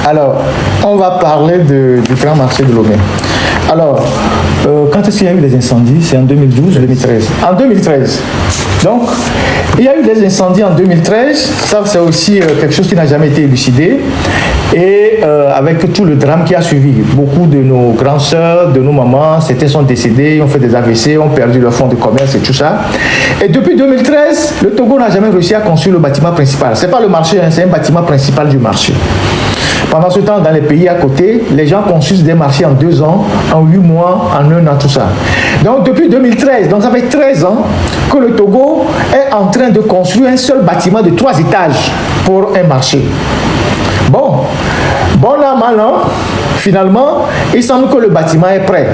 Alors, on va parler du grand marché de Lomé. Alors, quand est-ce qu'il y a eu les incendies? C'est en 2012 ou 2013? En 2013. Donc, il y a eu des incendies en 2013. Ça, c'est aussi quelque chose qui n'a jamais été élucidé. Et avec tout le drame qui a suivi, beaucoup de nos grandes sœurs, de nos mamans, certains sont décédés, ont fait des AVC, ont perdu leur fonds de commerce et tout ça. Et depuis 2013, le Togo n'a jamais réussi à construire le bâtiment principal. Ce n'est pas le marché, hein, c'est un bâtiment principal du marché. Pendant ce temps, dans les pays à côté, les gens construisent des marchés en 2 ans, en 8 mois, en 1 an, tout ça. Donc depuis 2013, donc ça fait 13 ans que le Togo est en train de construire un seul bâtiment de 3 étages pour un marché. Bon an, mal an, finalement, il semble que le bâtiment est prêt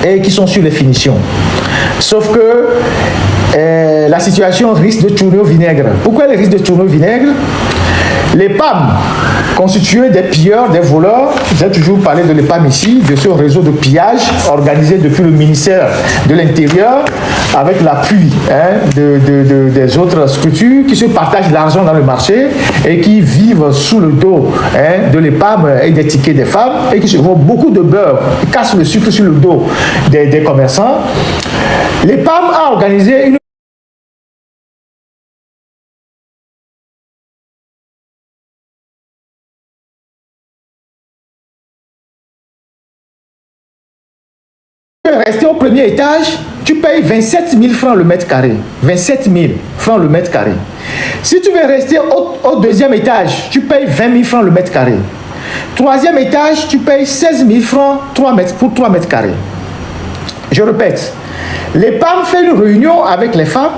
et qu'ils sont sur les finitions. Sauf que la situation risque de tourner au vinaigre. Pourquoi elle risque de tourner au vinaigre? Les PAM, constitués des pilleurs, des voleurs, j'ai toujours parlé de l'EPAM ici, de ce réseau de pillage organisé depuis le ministère de l'Intérieur, avec l'appui des autres structures qui se partagent l'argent dans le marché et qui vivent sous le dos de l'EPAM et des tickets des femmes et qui se font beaucoup de beurre, qui cassent le sucre sur le dos des commerçants. L'EPAM a organisé une rester au premier étage, tu payes 27 000 francs le mètre carré. 27 000 francs le mètre carré. Si tu veux rester au deuxième étage, tu payes 20 000 francs le mètre carré. Troisième étage, tu payes 16 000 francs pour 3 mètres carrés. Je répète, les PAM fait une réunion avec les femmes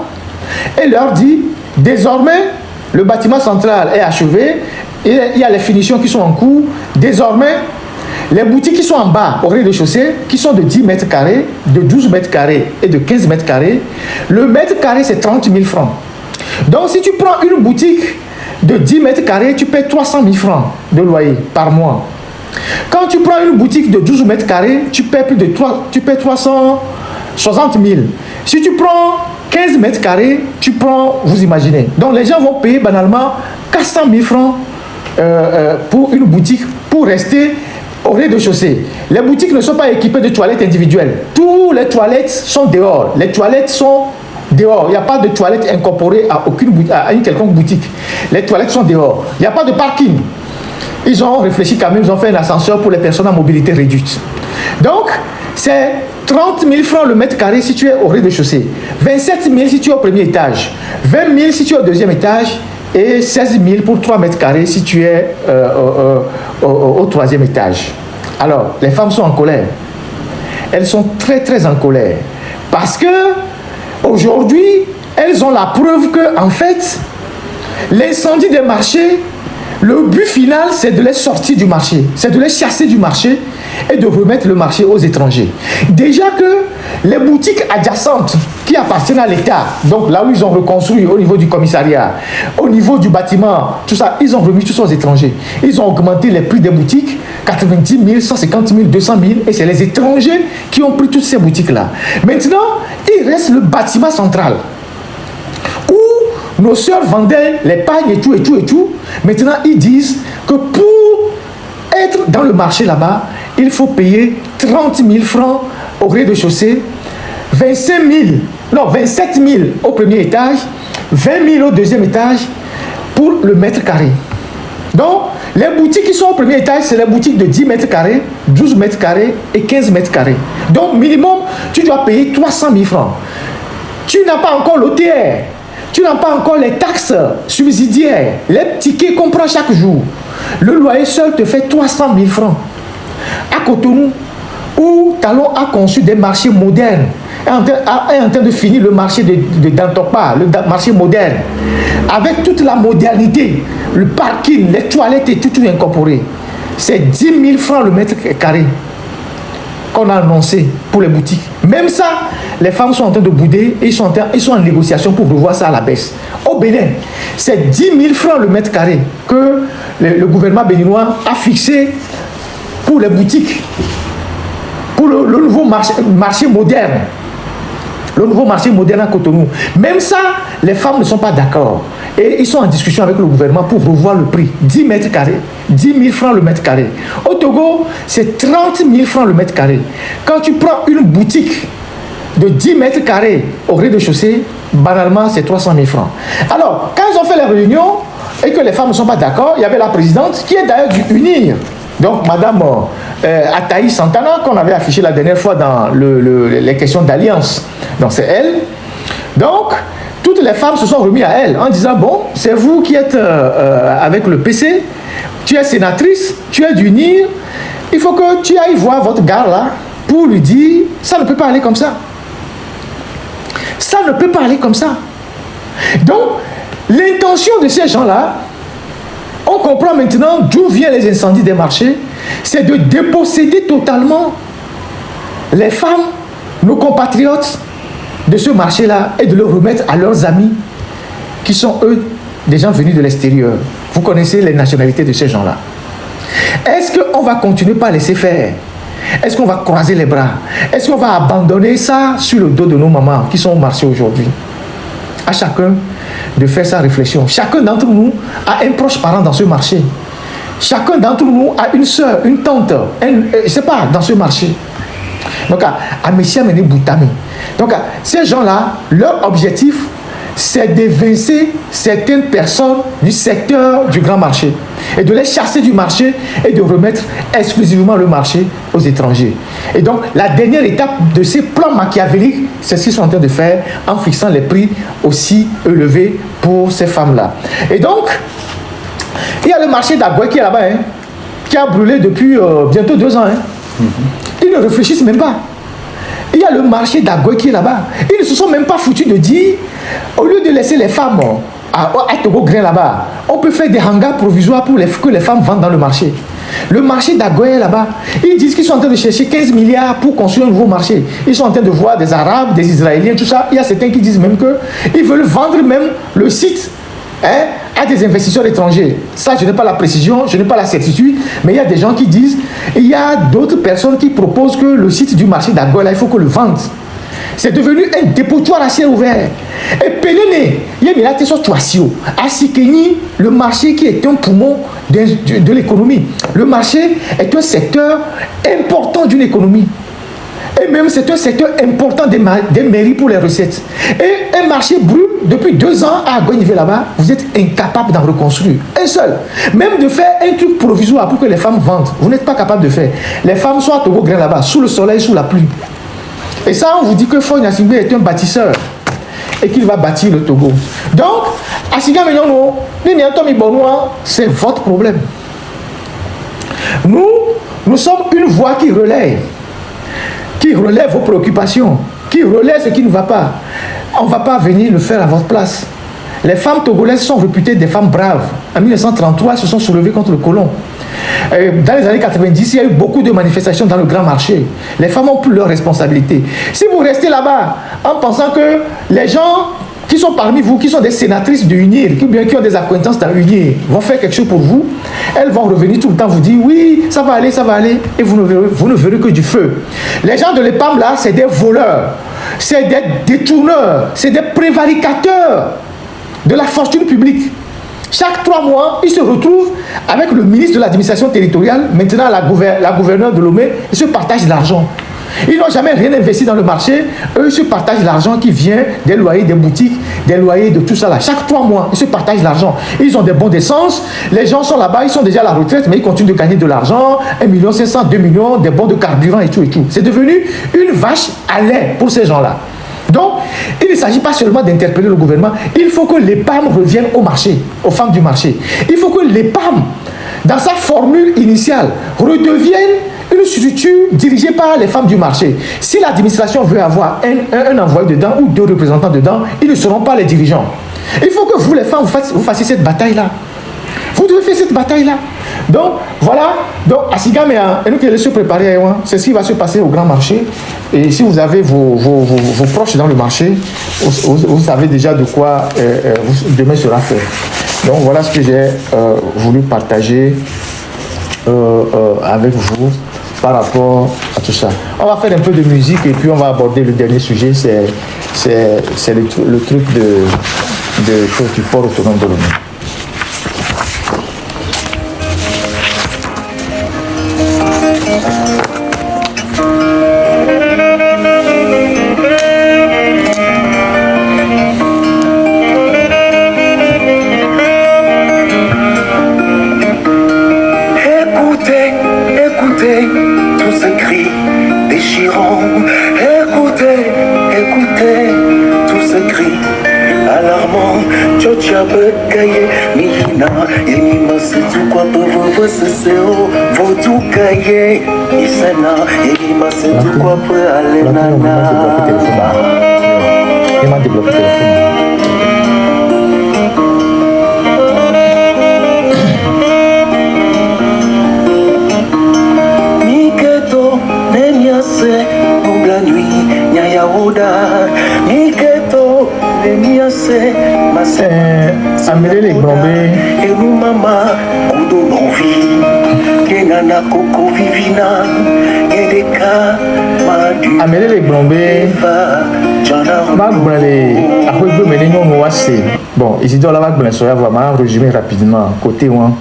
et leur dit, désormais, le bâtiment central est achevé, il y a les finitions qui sont en cours, désormais, les boutiques qui sont en bas, au rez-de-chaussée, qui sont de 10 mètres carrés, de 12 mètres carrés et de 15 mètres carrés, le mètre carré, c'est 30 000 francs. Donc, si tu prends une boutique de 10 mètres carrés, tu paies 300 000 francs de loyer par mois. Quand tu prends une boutique de 12 mètres carrés, tu paies 360 000. Si tu prends 15 mètres carrés, tu prends, vous imaginez. Donc, les gens vont payer banalement 400 000 francs pour une boutique, pour rester au rez-de-chaussée. Les boutiques ne sont pas équipées de toilettes individuelles. Toutes les toilettes sont dehors. Les toilettes sont dehors. Il n'y a pas de toilettes incorporées à une quelconque boutique. Les toilettes sont dehors. Il n'y a pas de parking. Ils ont réfléchi quand même, ils ont fait un ascenseur pour les personnes à mobilité réduite. Donc, c'est 30 000 francs le mètre carré si tu es au rez-de-chaussée. 27 000 si tu es au premier étage. 20 000 si tu es au deuxième étage. Et 16 000 pour 3 mètres carrés si tu es au troisième étage. Alors, les femmes sont en colère. Elles sont très, très en colère. Parce que, aujourd'hui, elles ont la preuve que, en fait, l'incendie des marchés, le but final, c'est de les sortir du marché. C'est de les chasser du marché et de remettre le marché aux étrangers. Déjà que les boutiques adjacentes qui appartiennent à l'État, donc là où ils ont reconstruit au niveau du commissariat, au niveau du bâtiment, tout ça, ils ont remis tout ça aux étrangers. Ils ont augmenté les prix des boutiques, 90 000, 150 000, 200 000, et c'est les étrangers qui ont pris toutes ces boutiques-là. Maintenant, il reste le bâtiment central, où nos sœurs vendaient les pagnes et tout, et tout, et tout. Maintenant, ils disent que pour être dans le marché là-bas, il faut payer 30 000 francs au rez-de-chaussée, 27 000 au premier étage, 20 000 au deuxième étage pour le mètre carré. Donc, les boutiques qui sont au premier étage, c'est les boutiques de 10 mètres carrés, 12 mètres carrés et 15 mètres carrés. Donc, minimum, tu dois payer 300 000 francs. Tu n'as pas encore l'OTR, tu n'as pas encore les taxes subsidiaires, les tickets qu'on prend chaque jour. Le loyer seul te fait 300 000 francs. À Cotonou, où Talon a conçu des marchés modernes, est en train de finir le marché de Dantopa, le marché moderne, avec toute la modernité, le parking, les toilettes et tout incorporé. C'est 10 000 francs le mètre carré qu'on a annoncé pour les boutiques. Même ça, les femmes sont en train de bouder et ils sont en négociation pour revoir ça à la baisse. Au Bénin, c'est 10 000 francs le mètre carré que le gouvernement béninois a fixé pour les boutiques, pour le nouveau marché moderne. Le nouveau marché moderne à Cotonou. Même ça, les femmes ne sont pas d'accord. Et ils sont en discussion avec le gouvernement pour revoir le prix. 10 mètres carrés, 10 000 francs le mètre carré. Au Togo, c'est 30 000 francs le mètre carré. Quand tu prends une boutique de 10 mètres carrés au rez-de-chaussée, banalement, c'est 300 000 francs. Alors, quand ils ont fait la réunion et que les femmes ne sont pas d'accord, il y avait la présidente qui est d'ailleurs du UNIR. Donc, Madame Ataï Santana, qu'on avait affiché la dernière fois dans les questions d'alliance. Donc, c'est elle. Donc, toutes les femmes se sont remises à elle en disant, bon, c'est vous qui êtes avec le PC, tu es sénatrice, tu es du NIR, il faut que tu ailles voir votre gars là pour lui dire, ça ne peut pas aller comme ça. Ça ne peut pas aller comme ça. Donc, l'intention de ces gens-là, on comprend maintenant d'où viennent les incendies des marchés, c'est de déposséder totalement les femmes, nos compatriotes, de ce marché-là et de le remettre à leurs amis qui sont eux des gens venus de l'extérieur. Vous connaissez les nationalités de ces gens-là. Est-ce qu'on va continuer par laisser faire? Est-ce qu'on va croiser les bras? Est-ce qu'on va abandonner ça sur le dos de nos mamans qui sont au marché aujourd'hui? À chacun de faire sa réflexion. Chacun d'entre nous a un proche parent dans ce marché. Chacun d'entre nous a une soeur, une tante, je ne sais pas, dans ce marché. Donc, à Messia Mené Boutami. Donc, ces gens-là, leur objectif, c'est d'évincer certaines personnes du secteur du grand marché et de les chasser du marché et de remettre exclusivement le marché aux étrangers. Et donc, la dernière étape de ces plans machiavéliques, c'est ce qu'ils sont en train de faire en fixant les prix aussi élevés pour ces femmes-là. Et donc, il y a le marché d'Agoué qui est là-bas, hein, qui a brûlé depuis bientôt 2 ans. Hein. Ils ne réfléchissent même pas. Il y a le marché d'Agoué qui est là-bas. Ils ne se sont même pas foutus de dire, au lieu de laisser les femmes à Togo Grain là-bas, on peut faire des hangars provisoires pour que les femmes vendent dans le marché. Le marché d'Agoué est là-bas. Ils disent qu'ils sont en train de chercher 15 milliards pour construire un nouveau marché. Ils sont en train de voir des Arabes, des Israéliens, tout ça. Il y a certains qui disent même qu'ils veulent vendre même le site, hein, à des investisseurs étrangers. Ça, je n'ai pas la précision, je n'ai pas la certitude, mais il y a des gens qui disent, il y a d'autres personnes qui proposent que le site du marché d'Agoué, là, il faut qu'on le vende. C'est devenu un dépotoir à ciel ouvert. Et Péléné, il y a une situation à Sikeni, le marché qui est un poumon de l'économie. Le marché est un secteur important d'une économie. Et même c'est un secteur important des mairies pour les recettes. Et un marché brûle depuis 2 ans à Agoué là-bas, vous êtes incapable d'en reconstruire. Un seul. Même de faire un truc provisoire pour que les femmes vendent, vous n'êtes pas capable de faire. Les femmes sont à Togo Grain là-bas, sous le soleil, sous la pluie. Et ça, on vous dit que Foy Nassimbe est un bâtisseur et qu'il va bâtir le Togo. Donc, Asiga Menyono, c'est votre problème. Nous sommes une voix qui relève vos préoccupations, qui relaie ce qui ne va pas. On ne va pas venir le faire à votre place. Les femmes togolaises sont réputées des femmes braves. En 1933, elles se sont soulevées contre le colon. Dans les années 90, il y a eu beaucoup de manifestations dans le grand marché. Les femmes ont pris leurs responsabilités. Si vous restez là-bas en pensant que les gens qui sont parmi vous, qui sont des sénatrices de UNIR, qui ont des acquaintances dans UNIR, vont faire quelque chose pour vous, elles vont revenir tout le temps vous dire oui, ça va aller, et vous ne verrez que du feu. Les gens de l'EPAM là, c'est des voleurs, c'est des détourneurs, c'est des prévaricateurs de la fortune publique. Chaque 3 mois, ils se retrouvent avec le ministre de l'administration territoriale, maintenant la gouverneure de Lomé, ils se partagent l'argent. Ils n'ont jamais rien investi dans le marché. Eux, ils se partagent l'argent qui vient des loyers des boutiques, des loyers de tout ça là. Chaque 3 mois, ils se partagent l'argent. Ils ont des bons d'essence. Les gens sont là-bas, ils sont déjà à la retraite, mais ils continuent de gagner de l'argent. 1 500 000, 2 millions, des bons de carburant et tout et tout. C'est devenu une vache à lait pour ces gens-là. Donc, il ne s'agit pas seulement d'interpeller le gouvernement. Il faut que l'EPAM revienne au marché, aux femmes du marché. Il faut que l'EPAM, dans sa formule initiale, redevienne une structure dirigée par les femmes du marché. Si l'administration veut avoir un envoyé dedans ou 2 représentants dedans, ils ne seront pas les dirigeants. Il faut que vous, les femmes, vous fassiez cette bataille-là. Vous devez faire cette bataille-là. Donc, voilà. Donc, Asiga, et nous qui allons se préparer, c'est ce qui va se passer au grand marché. Et si vous avez vos proches dans le marché, vous savez déjà de quoi demain sera fait. Donc, voilà ce que j'ai voulu partager avec vous par rapport à tout ça. On va faire un peu de musique et puis on va aborder le dernier sujet, c'est le truc du port autonome de Lomé. Amélie Grombé. Amélie Grombé. Bon, ici dans la vague, on va vraiment résumer rapidement côté one.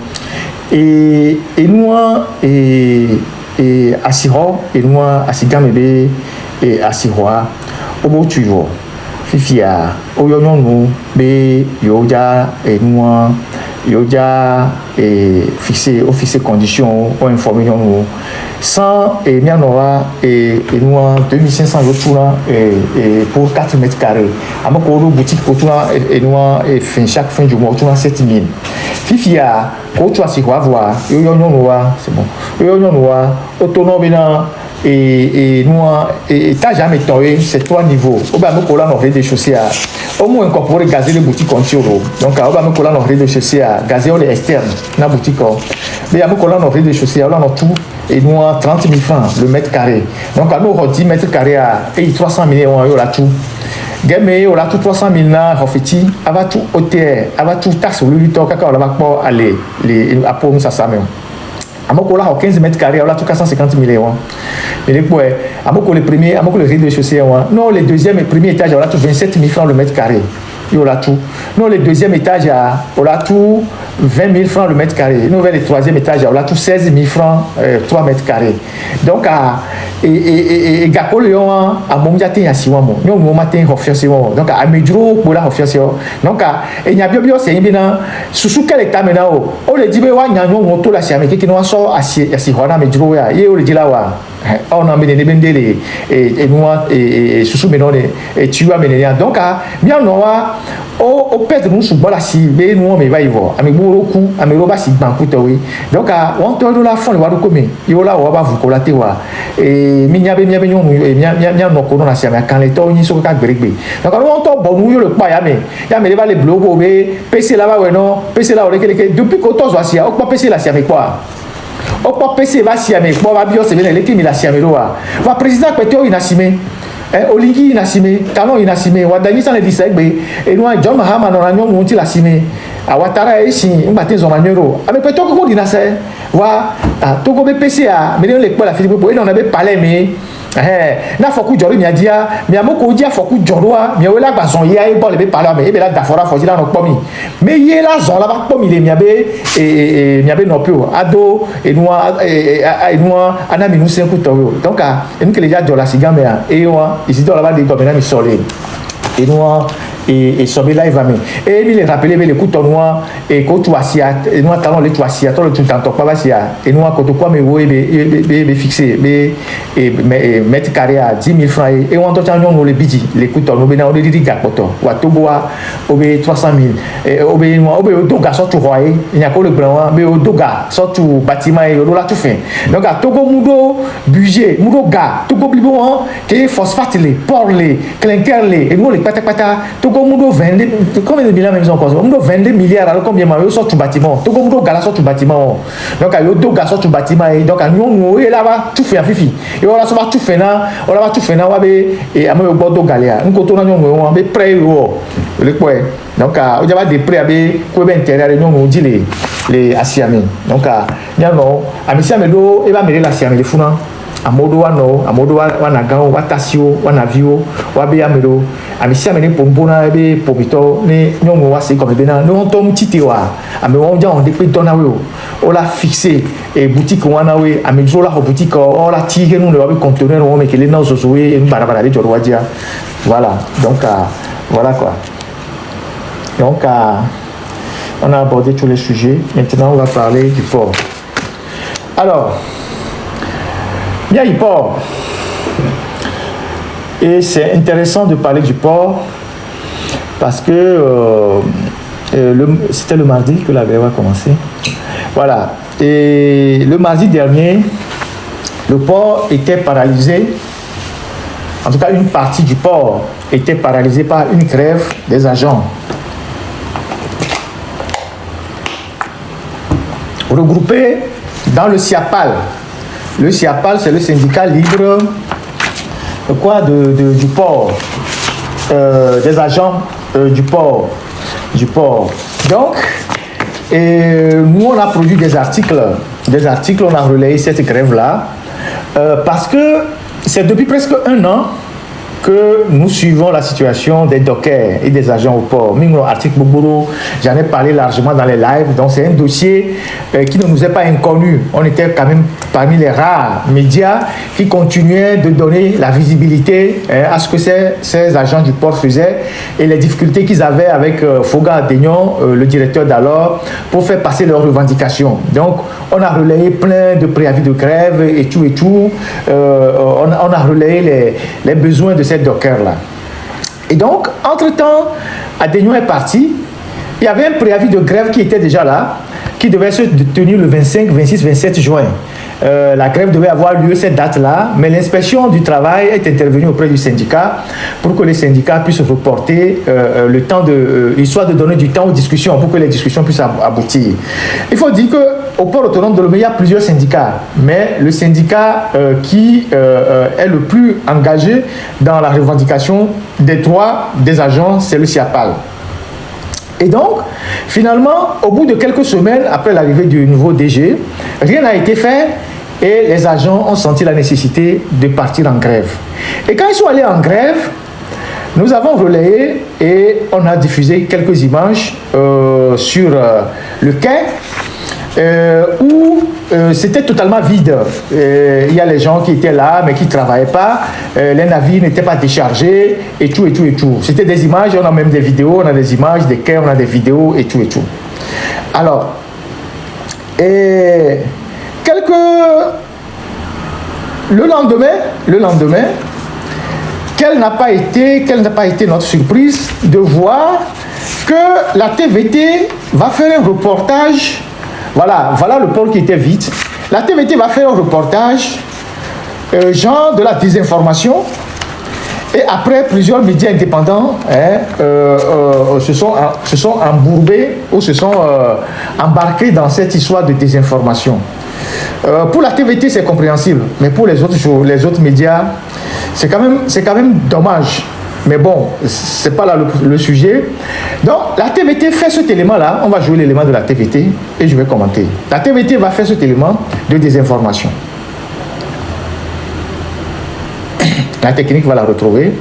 Et nous et Assiro et nous Assigamebe et Assiroi au bout tu vois. Fifia, Oyonon, B, Yoja, et moi, Yoja, et fixer, officier conditions, ou informer nous. 100 et Mianora, et moi, 2500 euros et pour 4 mètres carrés. À ma boutique pour toi, et moi, et chaque fin du mois, tu as 7000. Fifia, pour toi, c'est quoi voir, Yoyonon, c'est bon. Yoyonon, autonome, et nous, t'as jamais tombé, c'est 3 niveaux. Au bas, nous collons nos rez-de-chaussée à au moins incorporer gazer les boutiques en tiro. Donc, au bas, nous collons nos rez-de-chaussée à gazer les externes dans la boutique. Mais à nous collons nos rez-de-chaussée à tout et nous 30 000 francs le mètre carré. Donc, à nous 10 mètres carrés à 300 millions d'euros là tout. Gamer, on a tout 300 000 na refiti,ava tout hôtel, ava tout taxe au lieu de temps, on va pas aller les apôts ça ça même. Amoko là 15 mètres carrés, on a tout 450 millions. Mais les points, Amoko le premier, Amoko le rez-de-chaussée, non, le deuxième et premier étage, on a tout 27 000 francs le mètre carré. Il y a tout. Non, le deuxième étage, on a tout 20 000 francs le mètre carré. Nous, vers le troisième étage, on a tout 16 000 francs 3 mètres carrés. Donc, et Gako le yon, à mon matin, il y a 6 mois. Nous, mon matin, on fait 6 mois. Donc, à Medro, pour la faire 6 mois. Donc, il y a bien, c'est bien. Sous quel état maintenant? On le dit, il y a un moto là, c'est un mec qui nous sort à 6 mois, à Medro, il y a le dit là, on a amené des bendés et nous, et sous maintenant, et tu as amené. Donc, bien, on a au pète nous sous la si mais nous on va y voir avec beaucoup avec roba si bancoute oui donc on te donne la fond le wado comme yo là on va vous collater wa et minya nyon minya no ko na si mais quand les to ni so ka gregbe donc on to bon nous le pa ya me va les blogo be PC là va ouais non PC là on est depuis que to so si o pa PC là si avec quoi o pa PC va si avec quoi va bio c'est bien les qui mi la si avec va président pété o inasime Oligi inasime, Talon inasime, Wadani sans les disegbe, et nous, John Mahama, nous avons monté la cime, à Ouattara ici, un matin, son manero. Ah, mais peut-être qu'on dit ça, wa, Togo BPC, mais on l'école, la Philippe, on avait parlé, mais. Na foku jori mi adia mi amoko dia foku jorwa mi wela gba son ya e bol be pala me e be la dafora foji la no pomi me ye la zon la ba pomi le mi abe mi abe no pio ado e noa ana mi nu se ku to donc en que les gens dola sigambe e wa ici dola ba de gomena mi sole et noa et sobe là il va mais et il rappeler les coups noir et quand tu assia et nous talon les tu assia toi le tout temps pas assia et nous quand quoi mais oui be fixé et mettre carré à 10 000 francs et on entend nous les bidji les coups nous ben on dit gapoto wa toboa obe 300 000 et obe doga sortu roi il y a que le blanc mais doga sortu bâtiment et là tout fait donc à togo mudo budget mudo ga togo blibon que phosphate les port les clinker les et nous les pata Togo Mudo 22, combien de milliards même ils ont encore? Mudo 22 milliards, alors combien ils sortent tout bâtiment? Togo Mudo Gala sort tout bâtiment. Donc, il y a deux gars sortent tout bâtiment. Donc, nous, et là-bas, tout fait en fifi. Et on va tout faire là, on va tout faire là, et à moi, au bord de Galéa. Nous, quand on a prêt, le quoi. Donc, il y a des prêts à quoi bien intérieur, et nous, on dit les Assiamé. Donc, il y a non, à Messiamédo, il va mêler l'Assiamé, les founans. amodo wanagao watasio wanavio wabe amelo amisi amene pompona be popito ne nyongo wasi comme bena no tom titiwa ame won ja on de pe dona we o la fixer et boutique wana we ame zo la boutique o la tire nous le wabe conteneur on me kele na zozowe barabara de joro wadia voilà donc voilà quoi donc on a abordé tous les sujets. Maintenant, on va parler du port. Alors, bien le port. Et c'est intéressant de parler du port parce que c'était le mardi que la grève a commencé. Voilà. Et le mardi dernier, le port était paralysé. En tout cas, une partie du port était paralysée par une grève des agents. Regroupés dans le SIAPAL. Le SIAPAL, c'est le syndicat libre du port, des agents du port. Donc, nous, on a produit des articles, on a relayé cette grève-là, parce que c'est depuis presque un an que nous suivons la situation des dockers et des agents au port. Même l'article Boboro, j'en ai parlé largement dans les lives, donc c'est un dossier qui ne nous est pas inconnu. On était quand même parmi les rares médias qui continuaient de donner la visibilité à ce que ces agents du port faisaient et les difficultés qu'ils avaient avec Foga Adegnon, le directeur d'alors, pour faire passer leurs revendications. Donc, on a relayé plein de préavis de grève et tout. On a relayé les besoins de ces dockers-là. Et donc, entre-temps, Adegnon est parti. Il y avait un préavis de grève qui était déjà là, qui devait se tenir le 25, 26, 27 juin. La grève devait avoir lieu cette date-là, mais l'inspection du travail est intervenue auprès du syndicat pour que les syndicats puissent reporter le temps histoire de donner du temps aux discussions, pour que les discussions puissent aboutir. Il faut dire qu'au port autonome de Lomé, il y a plusieurs syndicats, mais le syndicat qui est le plus engagé dans la revendication des droits des agents, c'est le SIAPAL. Et donc, finalement, au bout de quelques semaines, après l'arrivée du nouveau DG, rien n'a été fait et les agents ont senti la nécessité de partir en grève. Et quand ils sont allés en grève, nous avons relayé et on a diffusé quelques images sur le quai où c'était totalement vide. Il y a les gens qui étaient là mais qui ne travaillaient pas, les navires n'étaient pas déchargés et tout. C'était des images, on a même des vidéos, on a des images des quais, on a des vidéos et tout. Alors, le lendemain, quelle n'a pas été notre surprise de voir que la TVT va faire un reportage. Voilà le port qui était vide. La TVT va faire un reportage, genre de la désinformation. Et après, plusieurs médias indépendants se sont embourbés ou se sont embarqués dans cette histoire de désinformation. Pour la TVT, c'est compréhensible, mais pour les autres médias, c'est quand même dommage. Mais bon, ce n'est pas là le sujet. Donc, la TVT fait cet élément-là. On va jouer l'élément de la TVT et je vais commenter. La TVT va faire cet élément de désinformation. La technique va la retrouver.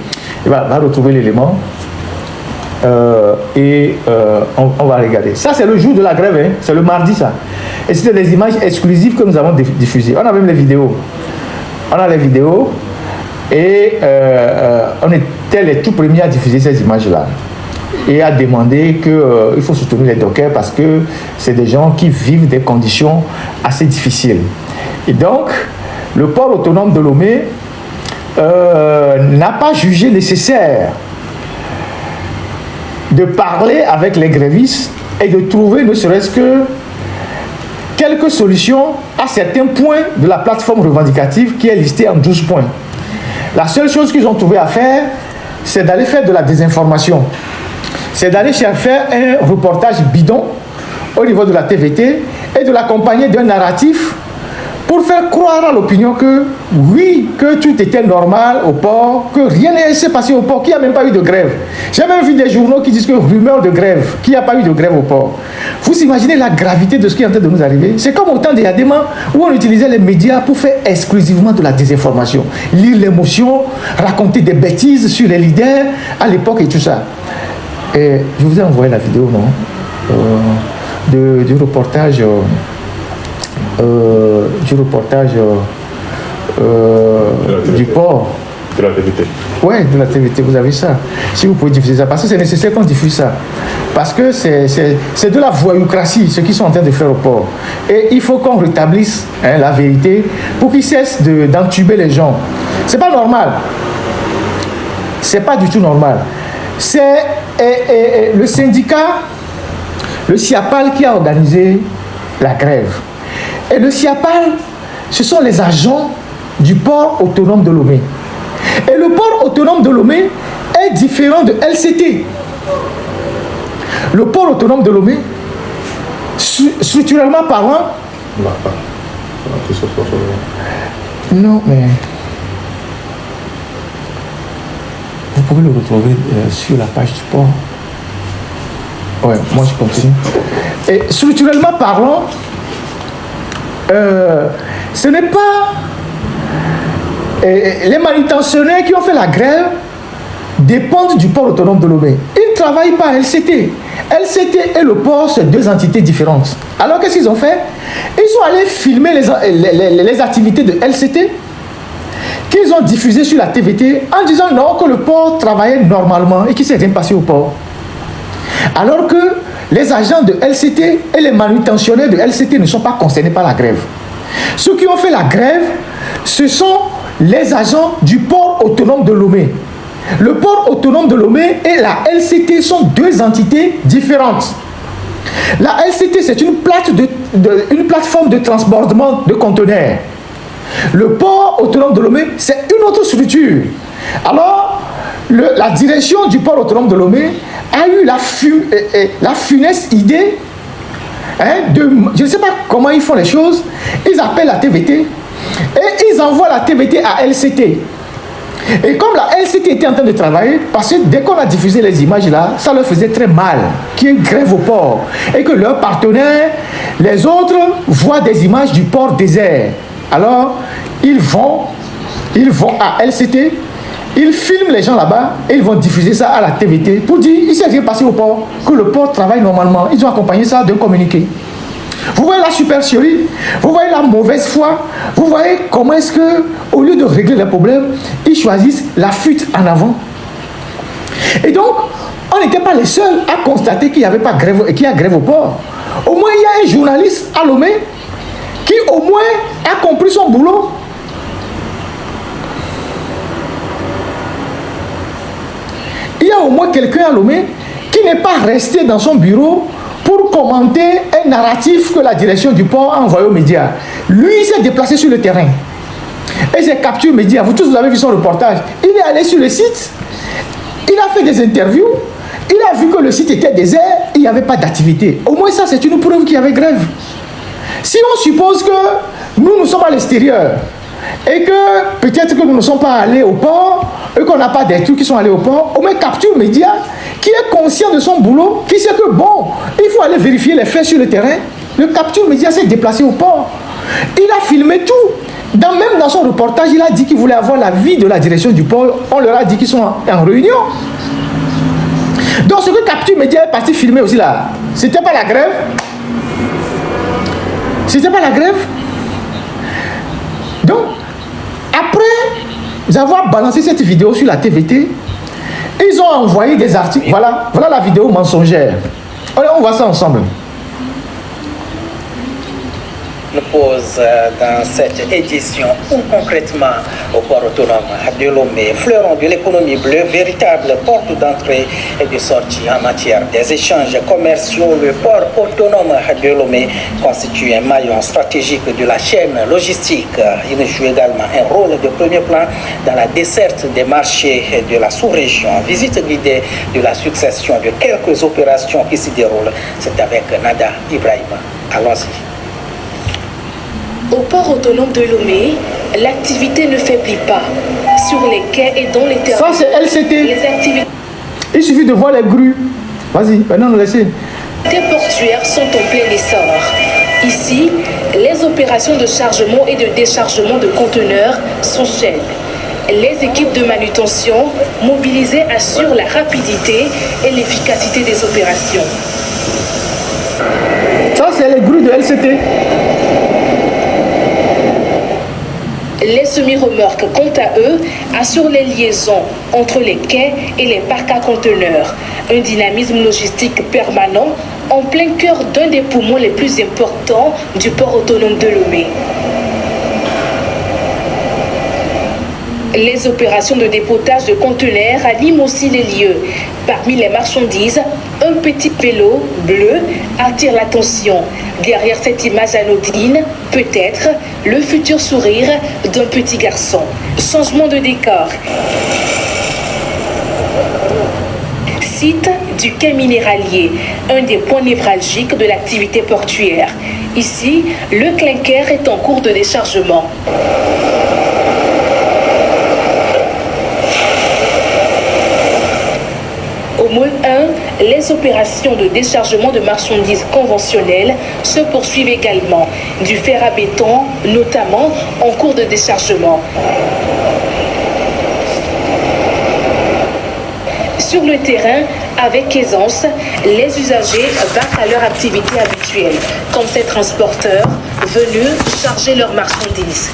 Elle va retrouver l'élément. On va regarder. Ça, c'est le jour de la grève. Hein. C'est le mardi, ça. Et c'était des images exclusives que nous avons diffusées. On a même les vidéos. Et on était les tout premiers à diffuser ces images-là et à demander qu'il faut soutenir les dockers parce que c'est des gens qui vivent des conditions assez difficiles. Et donc, le port autonome de Lomé n'a pas jugé nécessaire de parler avec les grévistes et de trouver ne serait-ce que quelques solutions à certains points de la plateforme revendicative qui est listée en 12 points. La seule chose qu'ils ont trouvé à faire, c'est d'aller faire de la désinformation. C'est d'aller faire un reportage bidon au niveau de la TVT et de l'accompagner d'un narratif pour faire croire à l'opinion que oui, que tout était normal au port, que rien ne s'est passé au port, qu'il n'y a même pas eu de grève. J'ai même vu des journaux qui disent que rumeur de grève, qu'il n'y a pas eu de grève au port. Vous imaginez la gravité de ce qui est en train de nous arriver? C'est comme au temps des Yadema où on utilisait les médias pour faire exclusivement de la désinformation, lire l'émotion, raconter des bêtises sur les leaders à l'époque et tout ça. Et je vous ai envoyé la vidéo, non? Du reportage du port. De la TVT. Oui, de la TVT, vous avez ça. Si vous pouvez diffuser ça, parce que c'est nécessaire qu'on diffuse ça. Parce que c'est de la voyoucratie, ce qu'ils sont en train de faire au port. Et il faut qu'on rétablisse la vérité pour qu'ils cessent d'entuber les gens. C'est pas normal. C'est pas du tout normal. C'est le syndicat, le SIAPAL, qui a organisé la grève. Et le SIAPAL, ce sont les agents du port autonome de Lomé. Et le port autonome de Lomé est différent de LCT. Le port autonome de Lomé, structurellement parlant... Non, mais... Vous pouvez le retrouver sur la page du port. Ouais, moi je continue. Et structurellement parlant, ce n'est pas les manutentionnaires qui ont fait la grève dépendent du port autonome de Lomé. Ils ne travaillent pas à LCT. LCT et le port, c'est deux entités différentes. Alors qu'est-ce qu'ils ont fait? Ils sont allés filmer les activités de LCT qu'ils ont diffusées sur la TVT en disant non, que le port travaillait normalement et qu'il ne s'est rien passé au port. Alors que les agents de LCT et les manutentionnaires de LCT ne sont pas concernés par la grève. Ceux qui ont fait la grève, ce sont les agents du port autonome de Lomé. Le port autonome de Lomé et la LCT sont deux entités différentes. La LCT, c'est une plateforme de transportement de conteneurs. Le port autonome de Lomé, c'est une autre structure. Alors, la direction du port autonome de Lomé a eu la funeste idée je ne sais pas comment ils font les choses. Ils appellent la TVT et ils envoient la TVT à LCT. Et comme la LCT était en train de travailler, parce que dès qu'on a diffusé les images là, ça leur faisait très mal qu'il y ait une grève au port et que leurs partenaires, les autres, voient des images du port désert. Alors, ils vont à LCT, ils filment les gens là-bas et ils vont diffuser ça à la TVT pour dire il ne s'est rien passé au port, que le port travaille normalement. Ils ont accompagné ça d'un communiqué. Vous voyez la supercherie, vous voyez la mauvaise foi, vous voyez comment est-ce que, au lieu de régler les problèmes, ils choisissent la fuite en avant. Et donc, on n'était pas les seuls à constater qu'il n'y avait pas grève, qu'il y a grève au port. Au moins, il y a un journaliste à Lomé qui au moins a compris son boulot. Il y a au moins quelqu'un à Lomé qui n'est pas resté dans son bureau pour commenter un narratif que la direction du port a envoyé aux médias. Lui, il s'est déplacé sur le terrain. Et ses captures médias, vous tous vous avez vu son reportage. Il est allé sur le site, il a fait des interviews, il a vu que le site était désert, il n'y avait pas d'activité. Au moins ça, c'est une preuve qu'il y avait grève. Si on suppose que nous sommes à l'extérieur et que peut-être que nous ne sommes pas allés au port et qu'on n'a pas des trucs qui sont allés au port, au moins capture média qui est conscient de son boulot, qui sait que bon, il faut aller vérifier les faits sur le terrain. Le capture média s'est déplacé au port. Il a filmé tout. Même dans son reportage, il a dit qu'il voulait avoir l'avis de la direction du port. On leur a dit qu'ils sont en réunion. Donc ce que capture média est parti filmer aussi là, c'était pas la grève. C'était pas la grève. Donc, après avoir balancé cette vidéo sur la TVT, ils ont envoyé des articles. Voilà la vidéo mensongère. On voit ça ensemble. Nous pose dans cette édition ou concrètement au port autonome de Lomé, fleuron de l'économie bleue, véritable porte d'entrée et de sortie en matière des échanges commerciaux. Le port autonome de Lomé constitue un maillon stratégique de la chaîne logistique. Il joue également un rôle de premier plan dans la desserte des marchés de la sous-région. Visite guidée de la succession de quelques opérations qui s'y déroulent. C'est avec Nada Ibrahima. Allons-y. Au port autonome de Lomé, l'activité ne faiblit pas. Sur les quais et dans les terminaux, Ça, c'est LCT. les activités Il suffit de voir les grues. Vas-y, maintenant nous laissez. portuaires sont en plein essor. Ici, les opérations de chargement et de déchargement de conteneurs s'enchaînent. Les équipes de manutention mobilisées assurent la rapidité et l'efficacité des opérations. Ça, c'est les grues de LCT. Les semi-remorques, quant à eux, assurent les liaisons entre les quais et les parcs à conteneurs. Un dynamisme logistique permanent en plein cœur d'un des poumons les plus importants du port autonome de Lomé. Les opérations de dépotage de conteneurs animent aussi les lieux. Parmi les marchandises, un petit vélo bleu attire l'attention. Derrière cette image anodine, peut-être le futur sourire d'un petit garçon. Changement de décor. Site du quai minéralier, un des points névralgiques de l'activité portuaire. Ici, le clinker est en cours de déchargement. Au moule 1, les opérations de déchargement de marchandises conventionnelles se poursuivent également. Du fer à béton, notamment, en cours de déchargement. Sur le terrain, avec aisance, les usagers vaquent à leur activité habituelle, comme ces transporteurs venus charger leurs marchandises.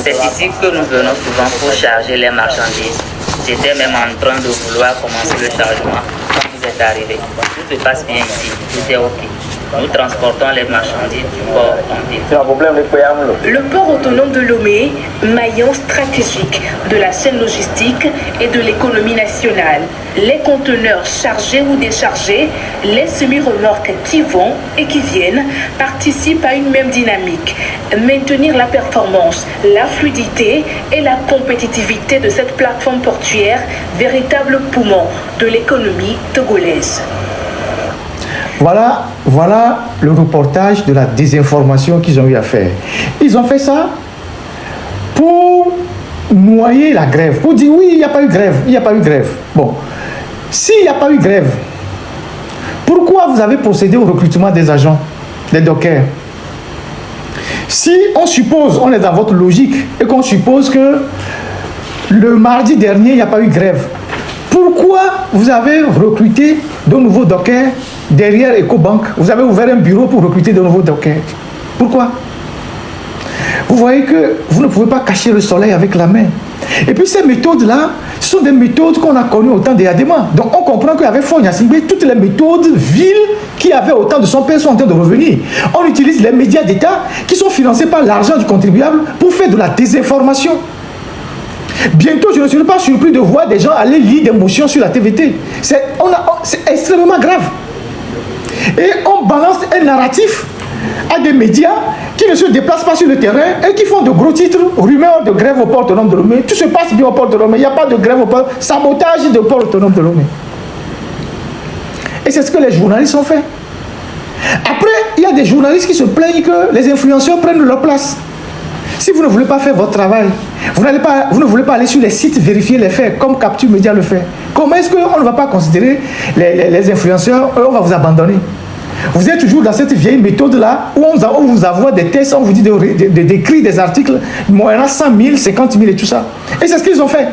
C'est ici que nous venons souvent pour charger les marchandises. J'étais même en train de vouloir commencer le chargement quand vous êtes arrivés. Tout se passe bien ici, tout est OK. Nous transportons les marchandises du port en ville. Le port autonome de Lomé, maillon stratégique de la chaîne logistique et de l'économie nationale. Les conteneurs chargés ou déchargés, les semi-remorques qui vont et qui viennent participent à une même dynamique. Maintenir la performance, la fluidité et la compétitivité de cette plateforme portuaire, véritable poumon de l'économie togolaise. Voilà le reportage de la désinformation qu'ils ont eu à faire. Ils ont fait ça pour noyer la grève, pour dire oui, il n'y a pas eu grève, il n'y a pas eu grève. Bon, s'il n'y a pas eu grève, pourquoi vous avez procédé au recrutement des agents, des dockers? Si on suppose, on est dans votre logique, et qu'on suppose que le mardi dernier, il n'y a pas eu grève, pourquoi vous avez recruté de nouveaux dockers derrière EcoBank? Vous avez ouvert un bureau pour recruter de nouveaux dockers. Pourquoi? Vous voyez que vous ne pouvez pas cacher le soleil avec la main. Et puis ces méthodes-là, ce sont des méthodes qu'on a connues au temps des Adema. Donc on comprend qu'avec Fonya Singbe, toutes les méthodes viles qui avaient au temps de son père sont en train de revenir. On utilise les médias d'État qui sont financés par l'argent du contribuable pour faire de la désinformation. Bientôt, je ne serai pas surpris de voir des gens aller lire des motions sur la TVT. C'est extrêmement grave. Et on balance un narratif à des médias qui ne se déplacent pas sur le terrain et qui font de gros titres, rumeurs de grève au port autonome de Lomé. Tout se passe bien au port de Lomé. Il n'y a pas de grève au port, sabotage du port autonome de Lomé. Et c'est ce que les journalistes ont fait. Après, il y a des journalistes qui se plaignent que les influenceurs prennent leur place. Si vous ne voulez pas faire votre travail, vous ne voulez pas aller sur les sites vérifier les faits, comme Capture Média le fait. Comment est-ce qu'on ne va pas considérer les influenceurs, on va vous abandonner? Vous êtes toujours dans cette vieille méthode-là, où on vous envoie des tests, on vous dit d'écrire des articles, moyennant 100 000, 50 000 et tout ça. Et c'est ce qu'ils ont fait.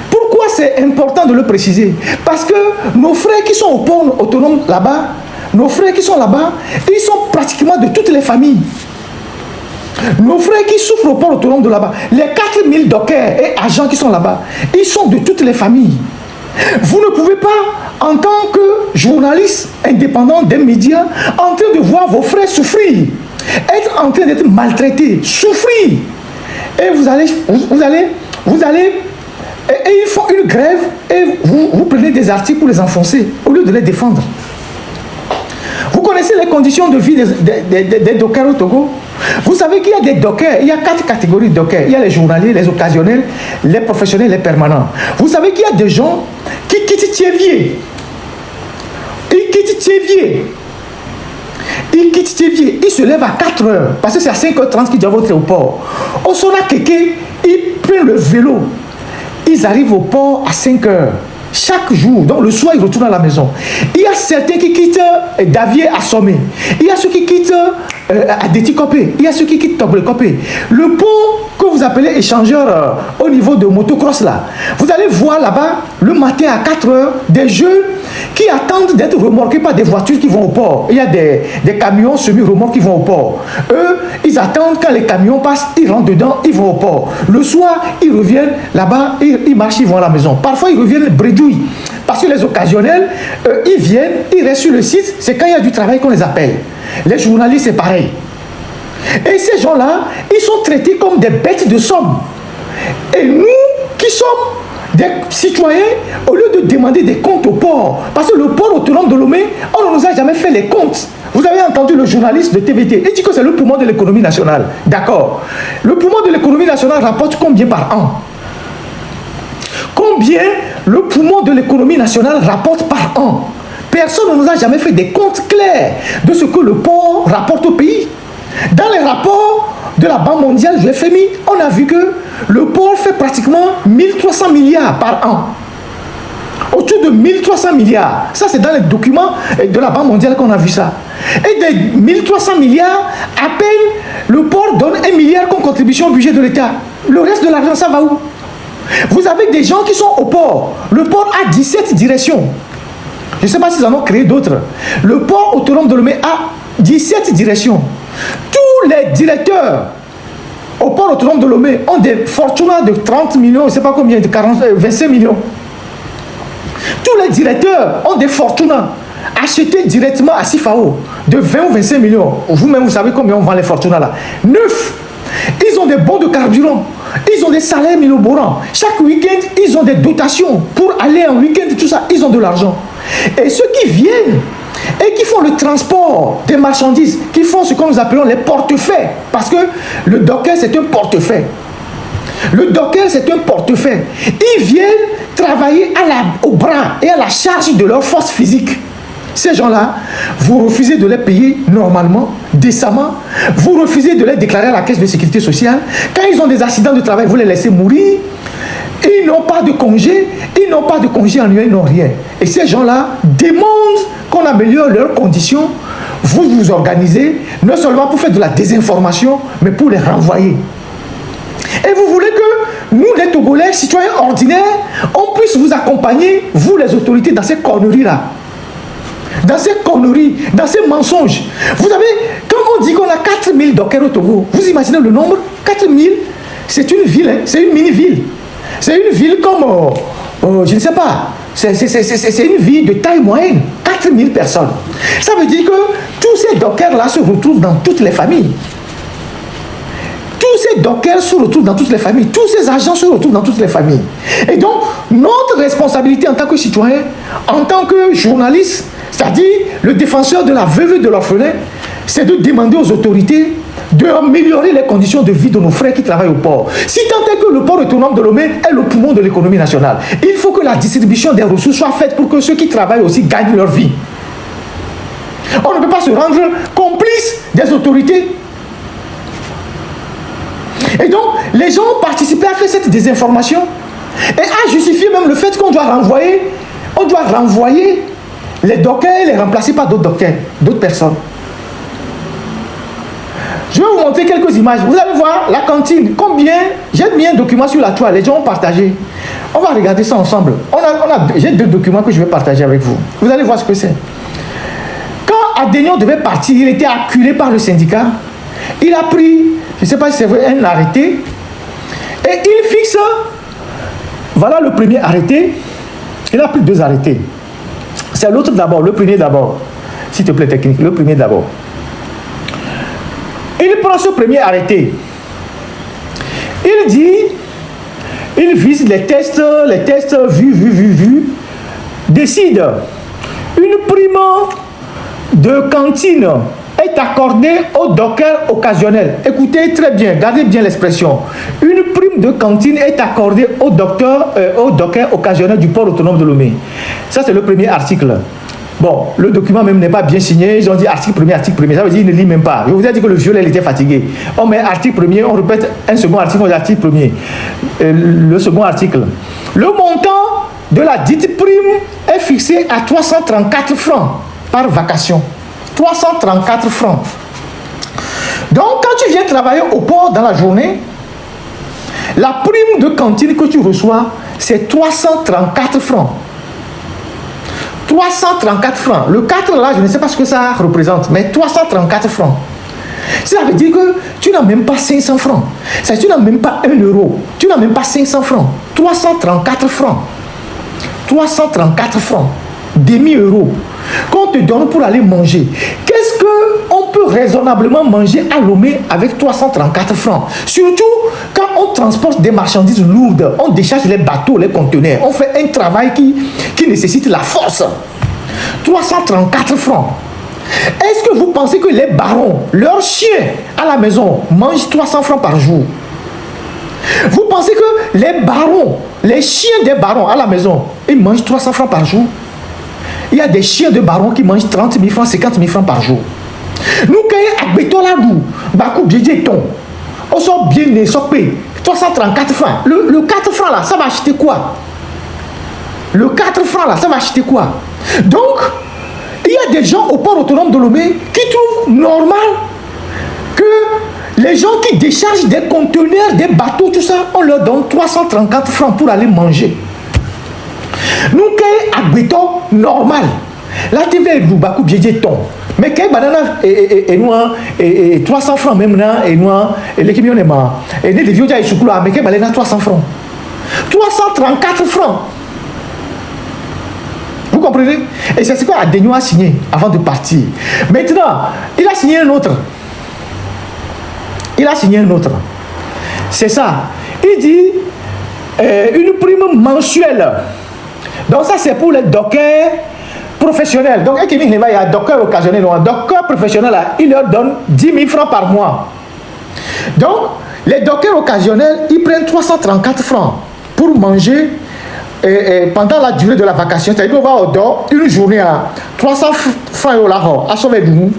Pourquoi c'est important de le préciser? Parce que nos frères qui sont au port autonome là-bas, nos frères qui sont là-bas, ils sont pratiquement de toutes les familles. Nos frères qui souffrent au port autonome de là-bas, les 4000 dockers et agents qui sont là-bas, ils sont de toutes les familles. Vous ne pouvez pas, en tant que journaliste indépendant des médias, en train de voir vos frères souffrir, être en train d'être maltraités, souffrir. Et vous allez, et ils font une grève et vous prenez des articles pour les enfoncer, au lieu de les défendre. Vous connaissez les conditions de vie des dockers au Togo? Vous savez qu'il y a des dockers, il y a 4 catégories de dockers. Il y a les journaliers, les occasionnels, les professionnels, les permanents. Vous savez qu'il y a des gens qui quittent Thiévier Il quitte Théviers. Il se lève à 4 heures, parce que c'est à 5h30 qu'il doit être au port. Au Sonakeke, ils prennent le vélo. Ils arrivent au port à 5 heures. Chaque jour, donc le soir, ils retournent à la maison. Il y a certains qui quittent Davier à Sommet. Il y a ceux qui quittent à Déticopé. Il y a ceux qui quittent Toblecopé. Le pont que vous appelez échangeur au niveau de motocross là, vous allez voir là-bas, le matin à 4 heures, des jeunes qui attendent d'être remorqués par des voitures qui vont au port. Il y a des camions semi-remorques qui vont au port. Eux, ils attendent quand les camions passent, ils rentrent dedans, ils vont au port. Le soir, ils reviennent là-bas, ils marchent, ils vont à la maison. Parfois, ils reviennent bredouilles. Parce que les occasionnels, ils viennent, ils restent sur le site, c'est quand il y a du travail qu'on les appelle. Les journalistes, c'est pareil. Et ces gens-là, ils sont traités comme des bêtes de somme. Et nous, qui sommes des citoyens, au lieu de demander des comptes au port, parce que le port autonome de Lomé, on ne nous a jamais fait les comptes. Vous avez entendu le journaliste de TVT, il dit que c'est le poumon de l'économie nationale. D'accord. Le poumon de l'économie nationale rapporte combien par an? Combien le poumon de l'économie nationale rapporte par an? Personne ne nous a jamais fait des comptes clairs de ce que le port rapporte au pays. Dans les rapports de la Banque mondiale, du FMI, on a vu que le port fait pratiquement 1300 milliards par an. Autour de 1300 milliards. Ça, c'est dans les documents de la Banque mondiale qu'on a vu ça. Et des 1300 milliards, à peine le port donne 1 milliard comme contribution au budget de l'État. Le reste de l'argent, ça va où? Vous avez des gens qui sont au port. Le port a 17 directions. Je ne sais pas s'ils en ont créé d'autres. Le port autonome de Lomé a 17 directions. Tous les directeurs au port autonome de Lomé ont des fortunas de 30 millions, je ne sais pas combien, de 25 millions. Tous les directeurs ont des fortunas achetés directement à Sifao de 20 ou 25 millions. Vous-même, vous savez combien on vend les fortunas là. 9. Ils ont des bons de carburant. Ils ont des salaires miloborants. Chaque week-end, ils ont des dotations pour aller en week-end, tout ça. Ils ont de l'argent. Et ceux qui viennent et qui font le transport des marchandises, qui font ce que nous appelons les portefeuilles, parce que le docker, c'est un portefeuille. Le docker, c'est un portefeuille. Ils viennent travailler au bras et à la charge de leur force physique. Ces gens-là, vous refusez de les payer normalement, décemment. Vous refusez de les déclarer à la caisse de sécurité sociale. Quand ils ont des accidents de travail, vous les laissez mourir. Ils n'ont pas de congé. Ils n'ont pas de congé annuel, ils n'ont rien. Et ces gens-là demandent qu'on améliore leurs conditions. Vous vous organisez, non seulement pour faire de la désinformation, mais pour les renvoyer. Et vous voulez que nous, les Togolais, citoyens ordinaires, on puisse vous accompagner, vous les autorités, dans ces conneries-là. Dans ces conneries, dans ces mensonges. Vous savez, quand on dit qu'on a 4000 dockers au Togo, vous imaginez le nombre? 4000, c'est une ville, hein, c'est une mini-ville. C'est une ville comme, je ne sais pas, c'est une ville de taille moyenne. 4000 personnes. Ça veut dire que tous ces dockers-là se retrouvent dans toutes les familles. Tous ces dockers se retrouvent dans toutes les familles. Tous ces agents se retrouvent dans toutes les familles. Et donc, notre responsabilité en tant que citoyen, en tant que journaliste, c'est-à-dire le défenseur de la veuve et de l'orphelin, c'est de demander aux autorités d'améliorer les conditions de vie de nos frères qui travaillent au port. Si tant est que le port autonome de Lomé est le poumon de l'économie nationale, il faut que la distribution des ressources soit faite pour que ceux qui travaillent aussi gagnent leur vie. On ne peut pas se rendre complice des autorités. Et donc, les gens ont participé à faire cette désinformation et à justifier même le fait qu'on doit renvoyer les dockers et les remplacer par d'autres dockers, d'autres personnes. Je vais vous montrer quelques images. Vous allez voir la cantine. Combien? J'ai mis un document sur la toile. Les gens ont partagé. On va regarder ça ensemble. J'ai 2 documents que je vais partager avec vous. Vous allez voir ce que c'est. Quand Adénion devait partir, il était acculé par le syndicat. Il a pris, je ne sais pas si c'est vrai, un arrêté. Et il fixe, voilà le premier arrêté. Il a pris 2 arrêtés. C'est l'autre d'abord, le premier d'abord. S'il te plaît, technique, le premier d'abord. Il prend ce premier arrêté. Il dit, il vise les tests vus, décide, une prime de cantine est accordée aux dockers occasionnels. Écoutez très bien, gardez bien l'expression. Une prime de cantine est accordée aux dockers occasionnels du port autonome de Lomé. Ça, c'est le premier article. Bon, le document même n'est pas bien signé. Ils ont dit article 1er, article 1er. Ça veut dire qu'ils ne lisent même pas. Je vous ai dit que le vieux, il était fatigué. On met article 1er, on répète un second article, on dit article 1er. Le second article. Le montant de la dite prime est fixé à 334 francs par vacation. 334 francs. Donc, quand tu viens travailler au port dans la journée, la prime de cantine que tu reçois, c'est 334 francs. 334 francs. Le 4 là, je ne sais pas ce que ça représente, mais 334 francs. Ça veut dire que tu n'as même pas 500 francs. Ça veut dire que tu n'as même pas 1 euro. Tu n'as même pas 500 francs. 334 francs. 334 francs. Demi-euro. Qu'on te donne pour aller manger. Qu'est-ce qu'on peut raisonnablement manger à Lomé avec 334 francs? Surtout quand on transporte des marchandises lourdes, on décharge les bateaux, les conteneurs. On fait un travail qui nécessite la force. 334 francs. Est-ce que vous pensez que les barons, leurs chiens à la maison, mangent 300 francs par jour? Vous pensez que les barons, les chiens des barons à la maison, ils mangent 300 francs par jour? Il y a des chiens de barons qui mangent 30 000 francs, 50 000 francs par jour. Nous, quand on a béton là, Bakou, Bidje, ton, on sort bien né, sort payé, 334 francs. Le 4 francs là, ça va acheter quoi? Le 4 francs là, ça va acheter quoi? Donc, il y a des gens au port autonome de Lomé qui trouvent normal que les gens qui déchargent des conteneurs, des bateaux, tout ça, on leur donne 334 francs pour aller manger. Nous, quand à béton normal, la TV est Bakou Bidje ton. Mais quand banana et noir et 300 francs même là et noir et l'équipe on est marre et les vieux ils sont là mais quand banana 300 francs. 334 francs. Vous comprenez? Et c'est ce que Adénio a signé avant de partir. Maintenant, il a signé un autre. Il a signé un autre. C'est ça. Il dit une prime mensuelle. Donc ça c'est pour les dockers professionnels. Donc il y a un docker occasionnel. Un docker professionnel, il leur donne 10 000 francs par mois. Donc les dockers occasionnels, ils prennent 334 francs pour manger pendant la durée de la vacation. C'est-à-dire qu'on va au dos une journée à 300 francs au larron à sauver du nous.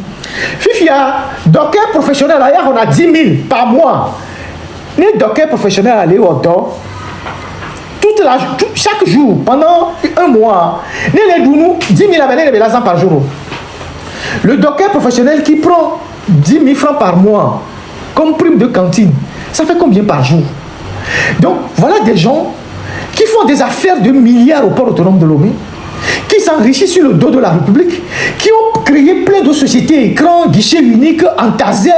Fifia, docker professionnel, on a 10 000 par mois. Les dockers professionnels aller au dos. Chaque jour, pendant un mois, les 10 000 par jour. Le docker professionnel qui prend 10 000 francs par mois comme prime de cantine, ça fait combien par jour? Donc, voilà des gens qui font des affaires de milliards au port autonome de Lomé, qui s'enrichissent sur le dos de la République, qui ont créé plein de sociétés, écrans, guichets uniques, Antazer,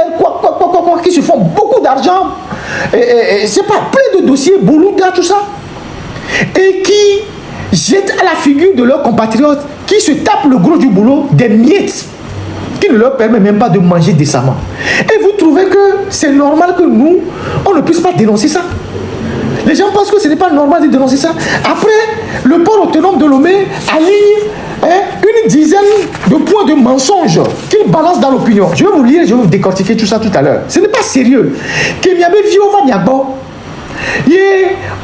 qui se font beaucoup d'argent. C'est pas plein de dossiers, Boulouda, tout ça. Et qui jettent à la figure de leurs compatriotes qui se tapent le gros du boulot des miettes qui ne leur permet même pas de manger décemment. Et vous trouvez que c'est normal que nous, on ne puisse pas dénoncer ça? Les gens pensent que ce n'est pas normal de dénoncer ça. Après, le port autonome de Lomé aligne une dizaine de points de mensonges qu'il balance dans l'opinion. Je vais vous lire, je vais vous décortiquer tout ça tout à l'heure. Ce n'est pas sérieux.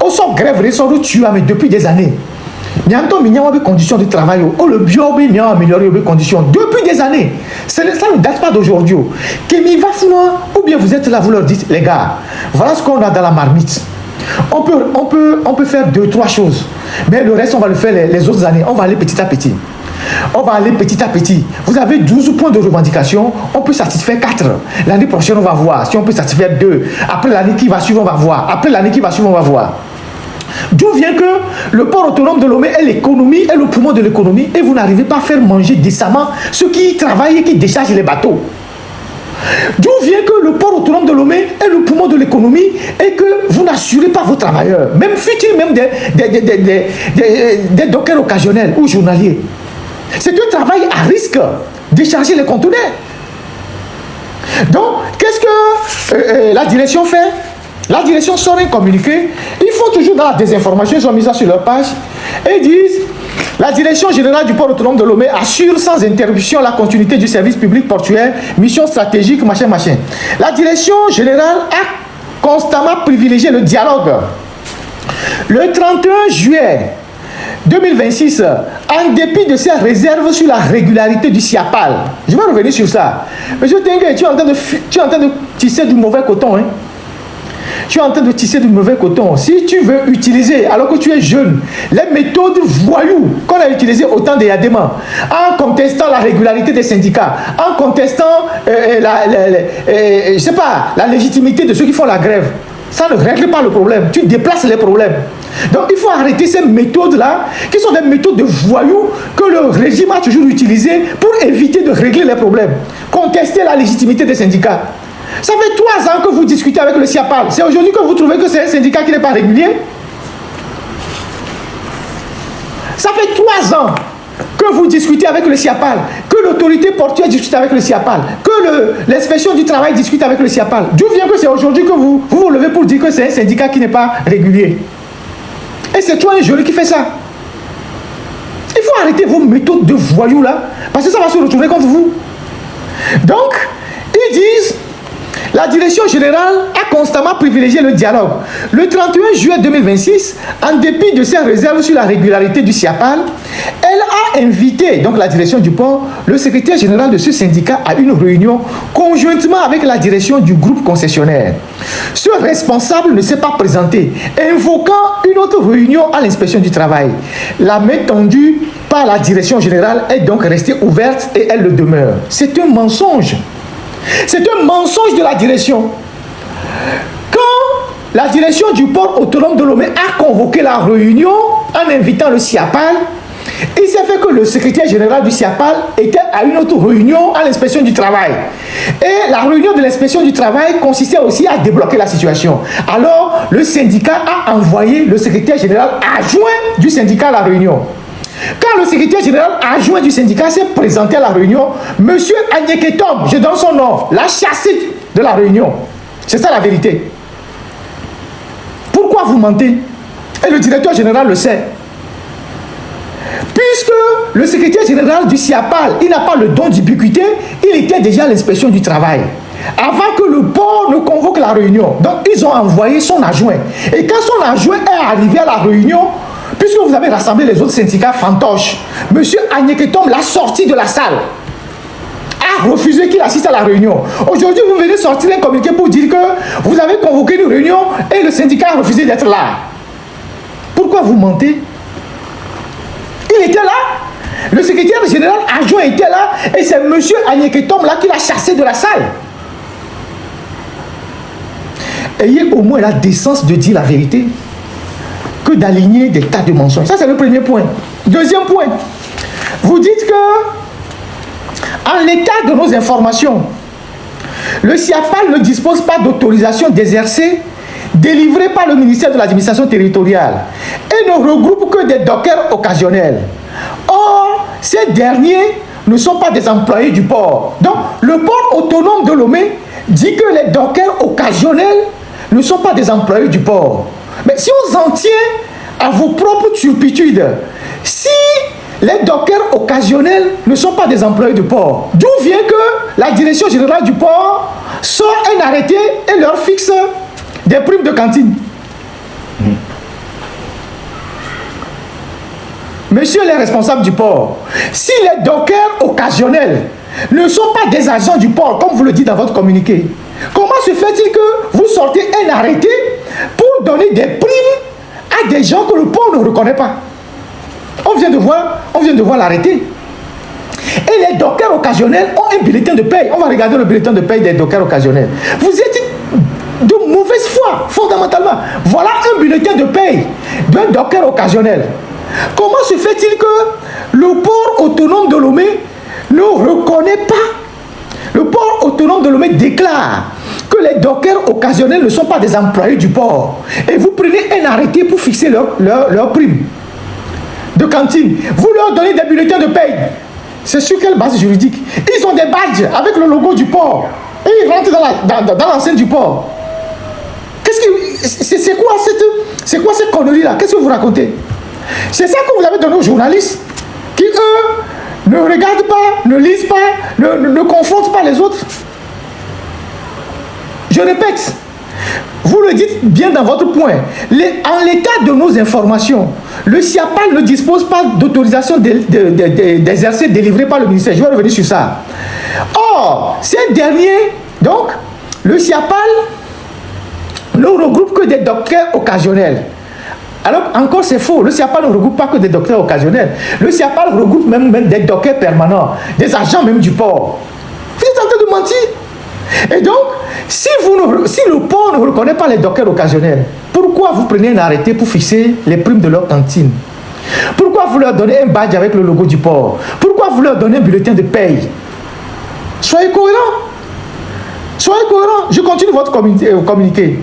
On s'en grève, on s'en tue, mais depuis des années. Il y a des conditions de travail. Le bio a amélioré les conditions depuis des années. Ça ne date pas d'aujourd'hui. Ou bien vous êtes là, vous leur dites, les gars, voilà ce qu'on a dans la marmite. On peut faire 2-3 choses. Mais le reste, on va le faire les autres années. On va aller petit à petit. On va aller petit à petit. Vous avez 12 points de revendication. On peut satisfaire 4. L'année prochaine, on va voir si on peut satisfaire 2. Après l'année qui va suivre, on va voir. Après l'année qui va suivre, on va voir. D'où vient que le port autonome de Lomé est l'économie, est le poumon de l'économie, et vous n'arrivez pas à faire manger décemment ceux qui travaillent et qui déchargent les bateaux. D'où vient que le port autonome de Lomé est le poumon de l'économie et que vous n'assurez pas vos travailleurs, même fut-il même des dockers occasionnels ou journaliers. C'est un travail à risque de décharger les conteneurs. Donc, qu'est-ce que la direction fait? La direction sort un communiqué. Ils font toujours dans la désinformation, ils ont mis ça sur leur page. Et ils disent, la direction générale du port autonome de Lomé assure sans interruption la continuité du service public portuaire, mission stratégique, machin. La direction générale a constamment privilégié le dialogue. Le 31 juillet, 2026, en dépit de ses réserves sur la régularité du SIAPAL. Je vais revenir sur ça. Monsieur Tengue, tu es en train de tisser du mauvais coton. Hein? Tu es en train de tisser du mauvais coton. Si tu veux utiliser, alors que tu es jeune, les méthodes voyous qu'on a utilisées au temps des Yadema, en contestant la régularité des syndicats, en contestant je sais pas, la légitimité de ceux qui font la grève, ça ne règle pas le problème. Tu déplaces les problèmes. Donc il faut arrêter ces méthodes-là, qui sont des méthodes de voyous que le régime a toujours utilisées pour éviter de régler les problèmes. Contester la légitimité des syndicats. Ça fait 3 ans que vous discutez avec le SIAPAL. C'est aujourd'hui que vous trouvez que c'est un syndicat qui n'est pas régulier. Ça fait 3 ans que vous discutez avec le SIAPAL, que l'autorité portuaire discute avec le SIAPAL, que l'inspection du travail discute avec le SIAPAL. D'où vient que c'est aujourd'hui que vous vous levez pour dire que c'est un syndicat qui n'est pas régulier? Et c'est toi un jeune qui fait ça. Il faut arrêter vos méthodes de voyous là, parce que ça va se retourner contre vous. Donc, ils disent... La direction générale a constamment privilégié le dialogue. Le 31 juillet 2026, en dépit de ses réserves sur la régularité du SIAPAL, elle a invité, donc la direction du port, le secrétaire général de ce syndicat à une réunion conjointement avec la direction du groupe concessionnaire. Ce responsable ne s'est pas présenté, invoquant une autre réunion à l'inspection du travail. La main tendue par la direction générale est donc restée ouverte et elle le demeure. C'est un mensonge. C'est un mensonge de la direction. Quand la direction du port autonome de Lomé a convoqué la réunion en invitant le SIAPAL, il s'est fait que le secrétaire général du SIAPAL était à une autre réunion à l'inspection du travail. Et la réunion de l'inspection du travail consistait aussi à débloquer la situation. Alors, le syndicat a envoyé le secrétaire général adjoint du syndicat à la réunion. Quand le secrétaire général adjoint du syndicat s'est présenté à la réunion, M. Agneketom, je donne son nom, l'a chassé de la réunion. C'est ça la vérité. Pourquoi vous mentez? Et le directeur général le sait. Puisque le secrétaire général du SIAPAL, il n'a pas le don d'ubiquité, il était déjà à l'inspection du travail. Avant que le port ne convoque la réunion. Donc, ils ont envoyé son adjoint. Et quand son adjoint est arrivé à la réunion, puisque vous avez rassemblé les autres syndicats fantoches, M. Agneketom l'a sorti de la salle, a refusé qu'il assiste à la réunion. Aujourd'hui, vous venez sortir un communiqué pour dire que vous avez convoqué une réunion et le syndicat a refusé d'être là. Pourquoi vous mentez? Il était là, le secrétaire général adjoint était là, et c'est M. Agneketom là qui l'a chassé de la salle. Ayez au moins la décence de dire la vérité, que d'aligner des tas de mensonges. Ça, c'est le premier point. Deuxième point, vous dites que, en l'état de nos informations, le SIAPAL ne dispose pas d'autorisation d'exercer délivrée par le ministère de l'administration territoriale et ne regroupe que des dockers occasionnels. Or, ces derniers ne sont pas des employés du port. Donc, le port autonome de Lomé dit que les dockers occasionnels ne sont pas des employés du port. Mais si on s'en tient à vos propres turpitudes, si les dockers occasionnels ne sont pas des employés du port, d'où vient que la direction générale du port sort un arrêté et leur fixe des primes de cantine? Messieurs les responsables du port, si les dockers occasionnels ne sont pas des agents du port, comme vous le dites dans votre communiqué, comment se fait-il que vous sortez un arrêté pour donner des primes à des gens que le port ne reconnaît pas? On vient de voir l'arrêté. Et les dockers occasionnels ont un bulletin de paye. On va regarder le bulletin de paye des dockers occasionnels. Vous êtes de mauvaise foi, fondamentalement. Voilà un bulletin de paye d'un docker occasionnel. Comment se fait-il que le port autonome de Lomé ne reconnaît pas? Le port autonome de Lomé déclare que les dockers occasionnels ne sont pas des employés du port. Et vous prenez un arrêté pour fixer leur prime de cantine. Vous leur donnez des bulletins de paye. C'est sur quelle base juridique? Ils ont des badges avec le logo du port. Et ils rentrent dans l'enceinte du port. C'est quoi cette connerie-là? Qu'est-ce que vous racontez? C'est ça que vous avez donné aux journalistes qui, eux, ne regardent pas, ne lisent pas, ne confrontent pas les autres. Je répète, Vous le dites bien dans votre point. En l'état de nos informations, le SIAPAL ne dispose pas d'autorisation d'exercer délivrée par le ministère. Je vais revenir sur ça. Or, ces derniers, donc, le SIAPAL ne regroupe que des docteurs occasionnels. Alors, encore c'est faux, le SIAPAL ne regroupe pas que des docteurs occasionnels. Le SIAPAL regroupe même des docteurs permanents, des agents même du port. Vous êtes en train de mentir. Et donc, si le port ne reconnaît pas les docteurs occasionnels, pourquoi vous prenez un arrêté pour fixer les primes de leur cantine? Pourquoi vous leur donnez un badge avec le logo du port? Pourquoi vous leur donnez un bulletin de paye? Soyez cohérents. Soyez cohérents. Je continue votre communiqué.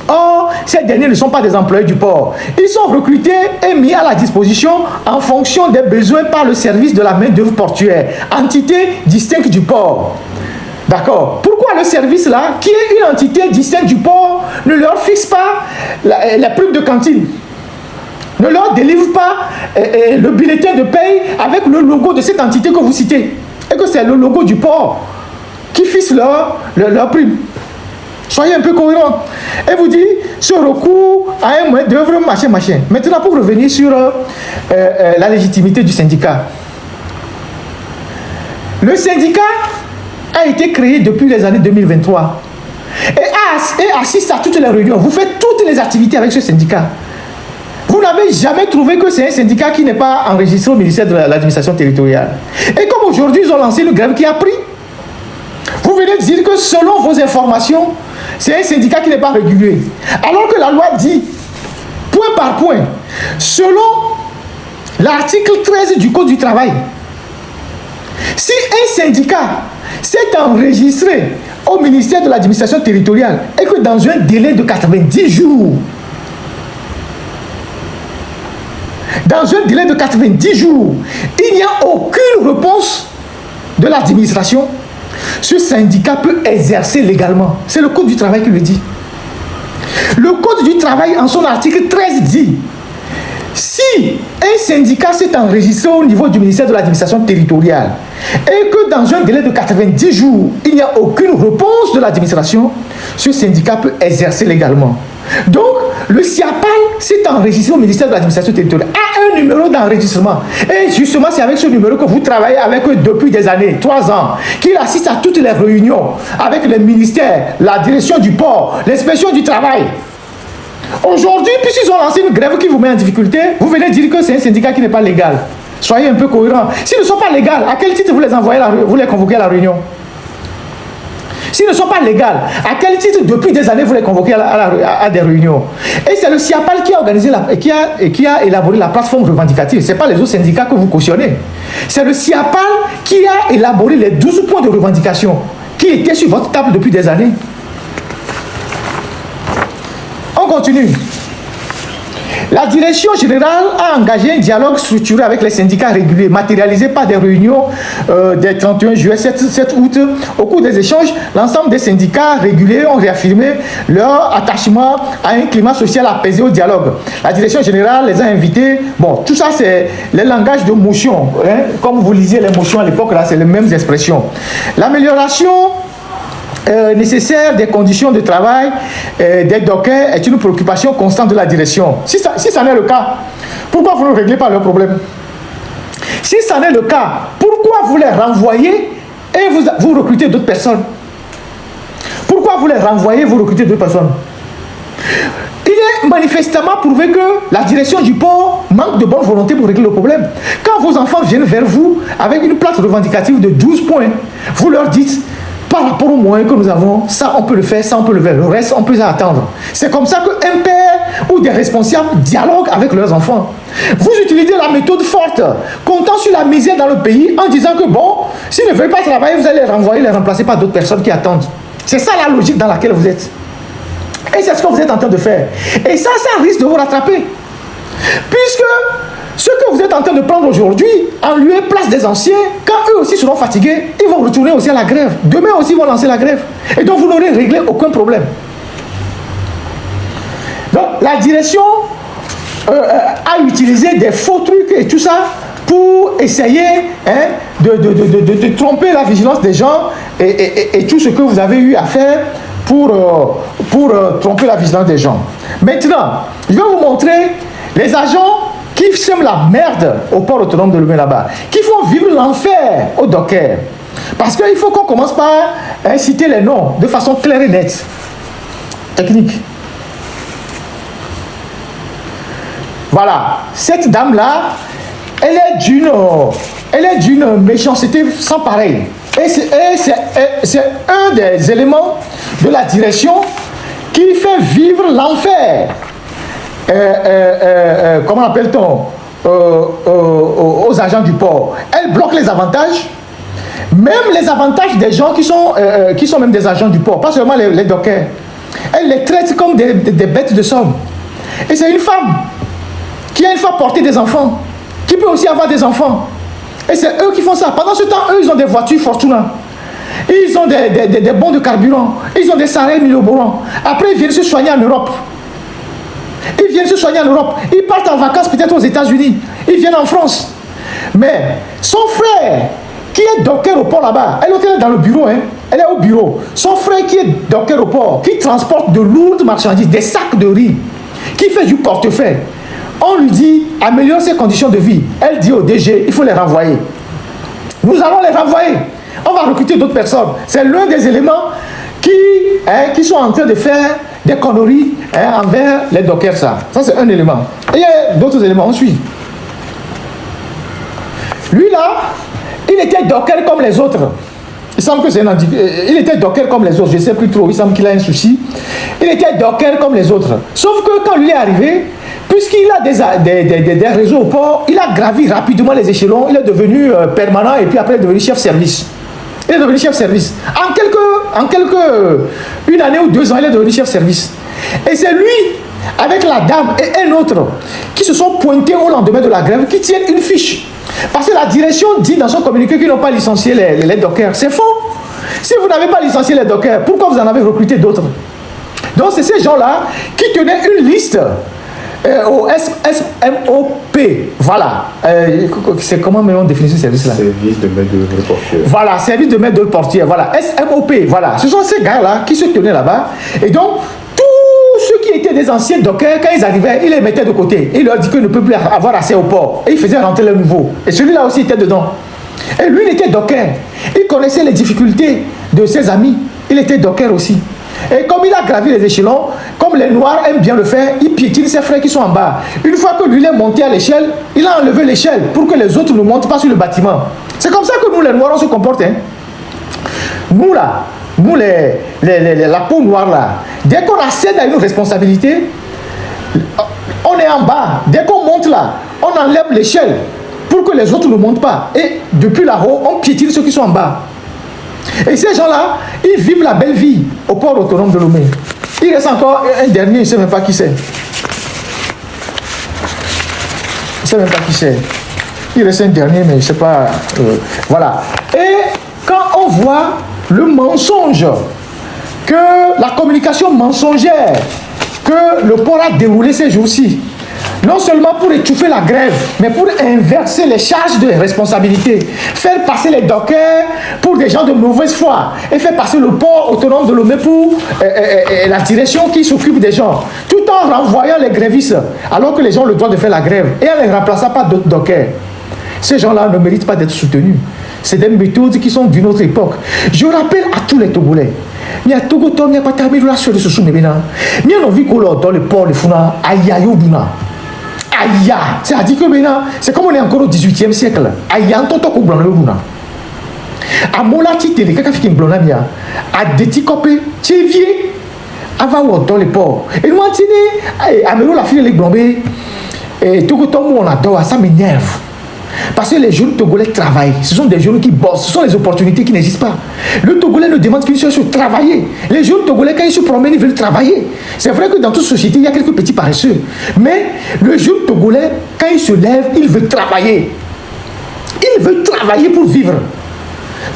Or, ces derniers ne sont pas des employés du port. Ils sont recrutés et mis à la disposition en fonction des besoins par le service de la main-d'œuvre portuaire, entité distincte du port. D'accord? Pourquoi le service là, qui est une entité distincte du port, ne leur fixe pas la prime de cantine? Ne leur délivre pas le bulletin de paye avec le logo de cette entité que vous citez? Et que c'est le logo du port qui fixe leur prime. Soyez un peu cohérents. Et vous dites, ce recours à un moyen d'œuvre, machin. Maintenant, pour revenir sur la légitimité du syndicat. Le syndicat a été créé depuis les années 2023 et assiste à toutes les réunions. Vous faites toutes les activités avec ce syndicat. Vous n'avez jamais trouvé que c'est un syndicat qui n'est pas enregistré au ministère de l'administration territoriale. Et comme aujourd'hui, ils ont lancé une grève qui a pris. Vous venez de dire que selon vos informations, c'est un syndicat qui n'est pas régulé. Alors que la loi dit, point par point, selon l'article 13 du Code du travail, si un syndicat s'est enregistré au ministère de l'administration territoriale et que dans un délai de 90 jours, il n'y a aucune réponse de l'administration, ce syndicat peut exercer légalement. C'est le Code du travail qui le dit. Le Code du travail, en son article 13, dit si un syndicat s'est enregistré au niveau du ministère de l'administration territoriale et que dans un délai de 90 jours, il n'y a aucune réponse de l'administration, ce syndicat peut exercer légalement. Donc, le SIAPAL s'est enregistré au ministère de l'administration territoriale, a un numéro d'enregistrement. Et justement, c'est avec ce numéro que vous travaillez avec eux depuis des années, 3 ans, qu'il assiste à toutes les réunions avec les ministères, la direction du port, l'inspection du travail. Aujourd'hui, puisqu'ils ont lancé une grève qui vous met en difficulté, vous venez dire que c'est un syndicat qui n'est pas légal. Soyez un peu cohérents. S'ils ne sont pas légaux, à quel titre vous les envoyez, vous les convoquez à la réunion? S'ils ne sont pas légaux, à quel titre depuis des années vous les convoquez à des réunions? Et c'est le SIAPAL qui a organisé qui a élaboré la plateforme revendicative. Ce n'est pas les autres syndicats que vous cautionnez. C'est le SIAPAL qui a élaboré les 12 points de revendication qui étaient sur votre table depuis des années. On continue. La direction générale a engagé un dialogue structuré avec les syndicats réguliers, matérialisé par des réunions des 31 juillet, 7 août. Au cours des échanges, l'ensemble des syndicats réguliers ont réaffirmé leur attachement à un climat social apaisé au dialogue. La direction générale les a invités. Bon, tout ça, c'est le langage de motion. Hein? Comme vous lisiez les motions à l'époque, là, c'est les mêmes expressions. L'amélioration nécessaire des conditions de travail des dockers est une préoccupation constante de la direction. Si ça n'est le cas, pourquoi vous ne réglez pas le problème? Si ça n'est le cas, pourquoi vous les renvoyez et vous recrutez d'autres personnes? Pourquoi vous les renvoyez et vous recrutez d'autres personnes? Il est manifestement prouvé que la direction du port manque de bonne volonté pour régler le problème. Quand vos enfants viennent vers vous avec une plaque revendicative de 12 points, vous leur dites par rapport aux moyens que nous avons, ça on peut le faire, ça on peut le faire, le reste on peut attendre. C'est comme ça qu'un père ou des responsables dialoguent avec leurs enfants. Vous utilisez la méthode forte, comptant sur la misère dans le pays, en disant que bon, s'ils ne veulent pas travailler, vous allez les renvoyer, les remplacer par d'autres personnes qui attendent. C'est ça la logique dans laquelle vous êtes. Et c'est ce que vous êtes en train de faire. Et ça risque de vous rattraper. Puisque ce que vous êtes en train de prendre aujourd'hui, en lieu et place des anciens, quand eux aussi seront fatigués, ils vont retourner aussi à la grève. Demain aussi, ils vont lancer la grève. Et donc, vous n'aurez réglé aucun problème. Donc, la direction a utilisé des faux trucs et tout ça pour essayer de tromper la vigilance des gens et tout ce que vous avez eu à faire tromper la vigilance des gens. Maintenant, je vais vous montrer les agents qui sèment la merde au port autonome de Lomé là-bas, qui font vivre l'enfer aux dockers. Parce qu'il faut qu'on commence par citer les noms de façon claire et nette. Technique. Voilà, cette dame-là, elle est d'une méchanceté sans pareil. Et c'est un des éléments de la direction qui fait vivre l'enfer. Comment appelle-t-on aux agents du port. Elle bloque les avantages, même les avantages des gens qui sont même des agents du port, pas seulement les dockers. Elle les traite comme des bêtes de somme. Et c'est une femme qui a une fois porté des enfants, qui peut aussi avoir des enfants. Et c'est eux qui font ça. Pendant ce temps, eux, ils ont des voitures Fortuna. Ils ont des bons de carburant. Ils ont des salaires miloborants. Après, ils viennent se soigner en Europe. Ils partent en vacances peut-être aux États-Unis. Ils viennent en France. Mais son frère, qui est docker au port là-bas, elle est dans le bureau, hein. Elle est au bureau. Son frère qui est docker au port, qui transporte de lourdes marchandises, des sacs de riz, qui fait du portefeuille. On lui dit, améliore ses conditions de vie. Elle dit au DG, il faut les renvoyer. Nous allons les renvoyer. On va recruter d'autres personnes. C'est l'un des éléments qui sont en train de faire des conneries envers les dockers. Ça c'est un élément. Et il y a d'autres éléments, on suit. Lui là, il était docker comme les autres. Il semble que c'est un handicap. Il était docker comme les autres, je ne sais plus trop. Il semble qu'il a un souci. Il était docker comme les autres. Sauf que quand lui est arrivé, puisqu'il a des réseaux au port, il a gravi rapidement les échelons. Il est devenu permanent et puis après il est devenu chef service. Il est devenu chef service. Une année ou 2 ans, il est devenu chef service. Et c'est lui, avec la dame et un autre, qui se sont pointés au lendemain de la grève, qui tiennent une fiche. Parce que la direction dit dans son communiqué qu'ils n'ont pas licencié les dockers. C'est faux. Si vous n'avez pas licencié les dockers, pourquoi vous en avez recruté d'autres? Donc c'est ces gens-là qui tenaient une liste au SMOP. Voilà. C'est comment on définit ce service-là? Service de maître de portière. Voilà, service de maître de portière. Voilà, SMOP. Voilà. Ce sont ces gars-là qui se tenaient là-bas. Et donc, tous ceux qui étaient des anciens dockers, quand ils arrivaient, ils les mettaient de côté. Ils leur disaient qu'ils ne peuvent plus avoir accès au port. Et ils faisaient rentrer les nouveaux. Et celui-là aussi était dedans. Et lui, il était docker. Il connaissait les difficultés de ses amis. Il était docker aussi. Et comme il a gravi les échelons, comme les Noirs aiment bien le faire, il piétine ses frères qui sont en bas. Une fois que lui est monté à l'échelle, il a enlevé l'échelle pour que les autres ne montent pas sur le bâtiment. C'est comme ça que nous, les Noirs, on se comporte. Hein. Nous, là, la peau noire, là, dès qu'on accède à une responsabilité, on est en bas. Dès qu'on monte là, on enlève l'échelle pour que les autres ne montent pas. Et depuis là-haut, on piétine ceux qui sont en bas. Et ces gens-là, ils vivent la belle vie au port autonome de Lomé. Il reste encore un dernier, je ne sais même pas qui c'est. Je ne sais même pas qui c'est. Il reste un dernier, mais je ne sais pas. Voilà. Et quand on voit le mensonge, que la communication mensongère que le port a déroulé ces jours-ci, non seulement pour étouffer la grève, mais pour inverser les charges de responsabilité, faire passer les dockers pour des gens de mauvaise foi et faire passer le port autonome de Lomé pour la direction qui s'occupe des gens, tout en renvoyant les grévistes, alors que les gens ont le droit de faire la grève et en les remplaçant par d'autres dockers. Ces gens-là ne méritent pas d'être soutenus. C'est des méthodes qui sont d'une autre époque. Je rappelle à tous les Togolais, il y a Togo, il n'y a pas de relation de ce sous il y a envie qu'on dans le port, le Funa, Ayayouduna. Aïe, c'est-à-dire que maintenant, c'est comme on est encore au 18e siècle. Aïe, on t'entend qu'on blanc le luna. A mola titele, quelqu'un fait un blanc là, a des petits copains, tu es vieux, avant dans le port. Et nous, on tient, à la fille, les blambés, et tout le temps, on adore, ça m'énerve. Parce que les jeunes Togolais travaillent. Ce sont des jeunes qui bossent. Ce sont les opportunités qui n'existent pas. Le Togolais ne demande qu'une seule chose, travailler. Les jeunes Togolais, quand ils se promènent, ils veulent travailler. C'est vrai que dans toute société, il y a quelques petits paresseux. Mais le jeune Togolais, quand il se lève, il veut travailler. Il veut travailler pour vivre.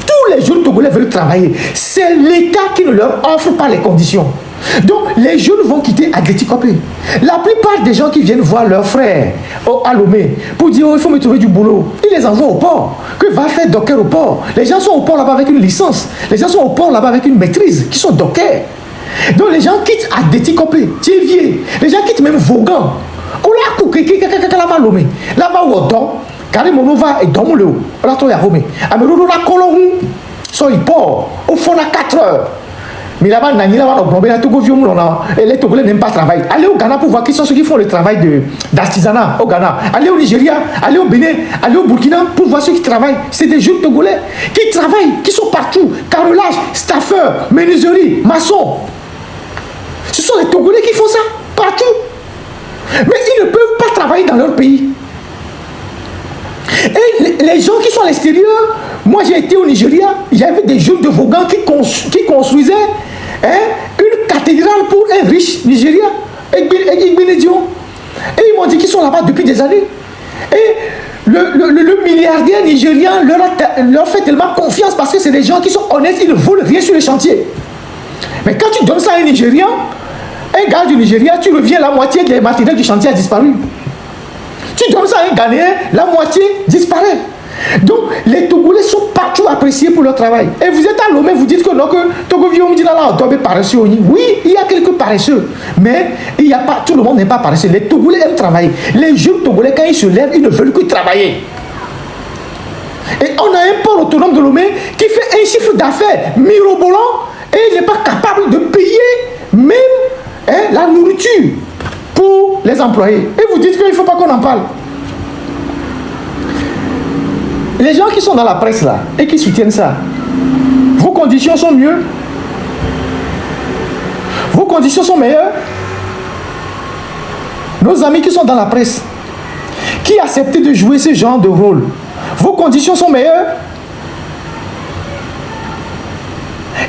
Tous les jeunes Togolais veulent travailler. C'est l'État qui ne leur offre pas les conditions. Donc, les jeunes vont quitter Agreti Kopé. La plupart des gens qui viennent voir leurs frères à Lomé pour dire oh, il faut me trouver du boulot, ils les envoient au port. Que va faire docker au port? Les gens sont au port là-bas avec une licence. Les gens sont au port là-bas avec une maîtrise, qui sont dockers. Donc les gens quittent à Déticopé, Thiévier, les gens quittent même Vaughan. Ola Koukeke, Lava Lomé, Lava Wodon, Karimolova et Domoleo, Ola Toya Romé, Amelolo la Colomou, soit il port, au fond à 4 heures. Mais là-bas, les Togolais n'aiment pas travailler. Allez au Ghana pour voir qui sont ceux qui font le travail d'artisanat au Ghana. Allez au Nigeria, allez au Bénin, allez au Burkina pour voir ceux qui travaillent. C'est des jeunes Togolais qui travaillent, qui sont partout. Carrelage, staffeur, menuiserie, maçon. Ce sont les Togolais qui font ça partout. Mais ils ne peuvent pas travailler dans leur pays. Et les gens qui sont à l'extérieur, moi j'ai été au Nigeria, il y avait des jeunes de Vaughan qui construisaient une cathédrale pour un riche Nigérien, Igbenedion. Et ils m'ont dit qu'ils sont là-bas depuis des années. Et le milliardaire nigérien leur fait tellement confiance parce que c'est des gens qui sont honnêtes, ils ne volent rien sur les chantiers. Mais quand tu donnes ça à un Nigérien, un gars du Nigeria, tu reviens, la moitié des matériels du chantier a disparu. Tu donnes ça à un Ghanéen, la moitié disparaît. Donc, les Togolais sont partout appréciés pour leur travail. Et vous êtes à Lomé, vous dites que non, que Togovio me dit là, on doit être paresseux. Oui, il y a quelques paresseux. Mais il y a pas, tout le monde n'est pas paresseux. Les Togolais aiment travailler. Les jeunes Togolais, quand ils se lèvent, ils ne veulent que travailler. Et on a un port autonome de Lomé qui fait un chiffre d'affaires mirobolant et il n'est pas capable de payer même la nourriture pour les employés. Et vous dites qu'il ne faut pas qu'on en parle. Les gens qui sont dans la presse là et qui soutiennent ça, vos conditions sont mieux? Vos conditions sont meilleures? Nos amis qui sont dans la presse, qui acceptent de jouer ce genre de rôle, vos conditions sont meilleures?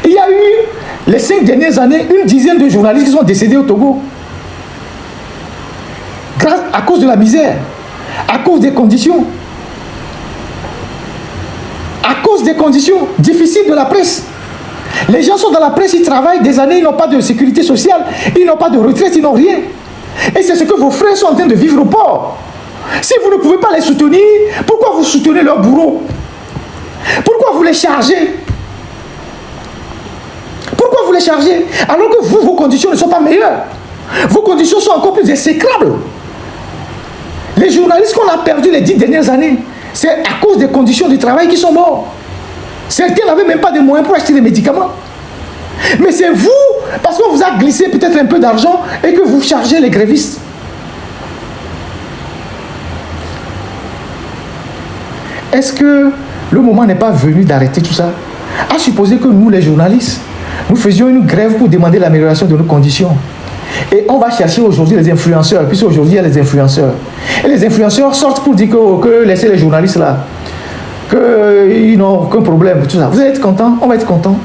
Il y a eu, les 5 dernières années, une dizaine de journalistes qui sont décédés au Togo. À cause de la misère, à cause des conditions. À cause des conditions difficiles de la presse. Les gens sont dans la presse, ils travaillent des années, ils n'ont pas de sécurité sociale, ils n'ont pas de retraite, ils n'ont rien. Et c'est ce que vos frères sont en train de vivre au port. Si vous ne pouvez pas les soutenir, pourquoi vous soutenez leur bourreau? Pourquoi vous les chargez? Pourquoi vous les chargez? Alors que vous, vos conditions ne sont pas meilleures. Vos conditions sont encore plus exécrables. Les journalistes qu'on a perdus les 10 dernières années, c'est à cause des conditions de travail qu'ils sont morts. Certains n'avaient même pas de moyens pour acheter des médicaments. Mais c'est vous, parce qu'on vous a glissé peut-être un peu d'argent et que vous chargez les grévistes. Est-ce que le moment n'est pas venu d'arrêter tout ça? À supposer que nous, les journalistes, nous faisions une grève pour demander l'amélioration de nos conditions. Et on va chercher aujourd'hui les influenceurs, puisque aujourd'hui il y a les influenceurs. Et les influenceurs sortent pour dire que laissez les journalistes là, qu'ils n'ont aucun problème, tout ça. Vous allez être contents? On va être contents.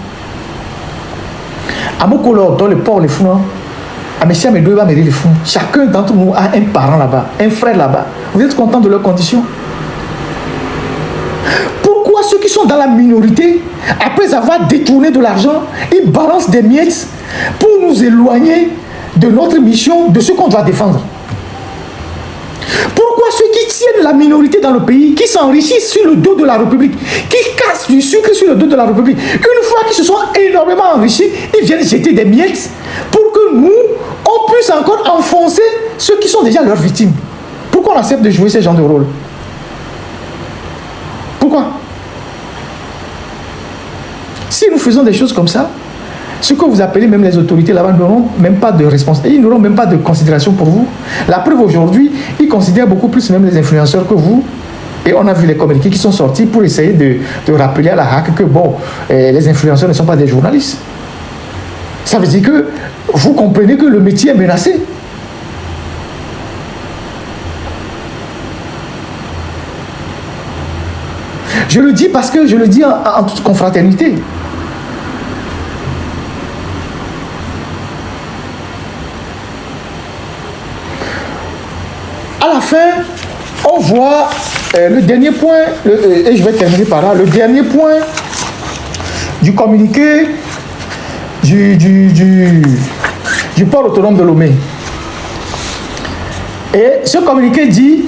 À Mokolo, dans le port, les fonds, à Messia Medo, va mêler les fonds. Chacun d'entre nous a un parent là-bas, un frère là-bas. Vous êtes contents de leurs conditions? Pourquoi ceux qui sont dans la minorité, après avoir détourné de l'argent, ils balancent des miettes pour nous éloigner de notre mission, de ce qu'on doit défendre? Pourquoi ceux qui tiennent la minorité dans le pays, qui s'enrichissent sur le dos de la République, qui cassent du sucre sur le dos de la République, une fois qu'ils se sont énormément enrichis, ils viennent jeter des miettes pour que nous, on puisse encore enfoncer ceux qui sont déjà leurs victimes? Pourquoi on accepte de jouer ce genre de rôle? Pourquoi? Si nous faisons des choses comme ça, ce que vous appelez même les autorités là-bas n'auront même pas de responsabilité, ils n'auront même pas de considération pour vous. La preuve aujourd'hui, ils considèrent beaucoup plus même les influenceurs que vous. Et on a vu les communiqués qui sont sortis pour essayer de rappeler à la HAC que bon, les influenceurs ne sont pas des journalistes. Ça veut dire que vous comprenez que le métier est menacé. Je le dis parce que je le dis en toute confraternité. À la fin, on voit le dernier point, et je vais terminer par là, le dernier point du communiqué du port autonome de Lomé. Et ce communiqué dit,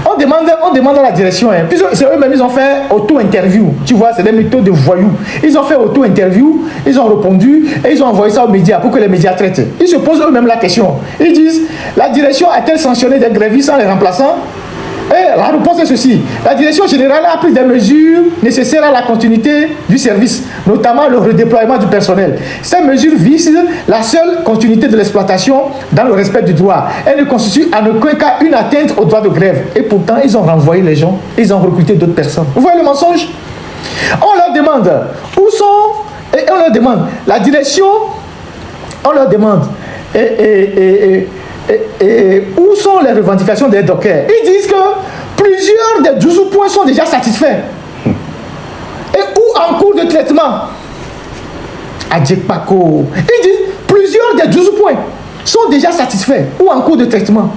on on demande à la direction, hein, puis c'est eux-mêmes, ils ont fait auto-interview. Tu vois, c'est des méthodes de voyous. Ils ont fait auto-interview, ils ont répondu et ils ont envoyé ça aux médias pour que les médias traitent. Ils se posent eux-mêmes la question. Ils disent, la direction a-t-elle sanctionné des grévistes en les remplaçant? Et la réponse est ceci. La direction générale a pris des mesures nécessaires à la continuité du service, notamment le redéploiement du personnel. Ces mesures visent la seule continuité de l'exploitation dans le respect du droit. Elles ne constituent en aucun cas une atteinte au droit de grève. Et pourtant, ils ont renvoyé les gens, ils ont recruté d'autres personnes. Vous voyez le mensonge? On leur demande où sont, et on leur demande, la direction, on leur demande, et où sont les revendications des dockers? Ils disent que plusieurs des 12 points sont déjà satisfaits. Et ou en cours de traitement. Adjekpako. Ils disent plusieurs des 12 points sont déjà satisfaits ou en cours de traitement.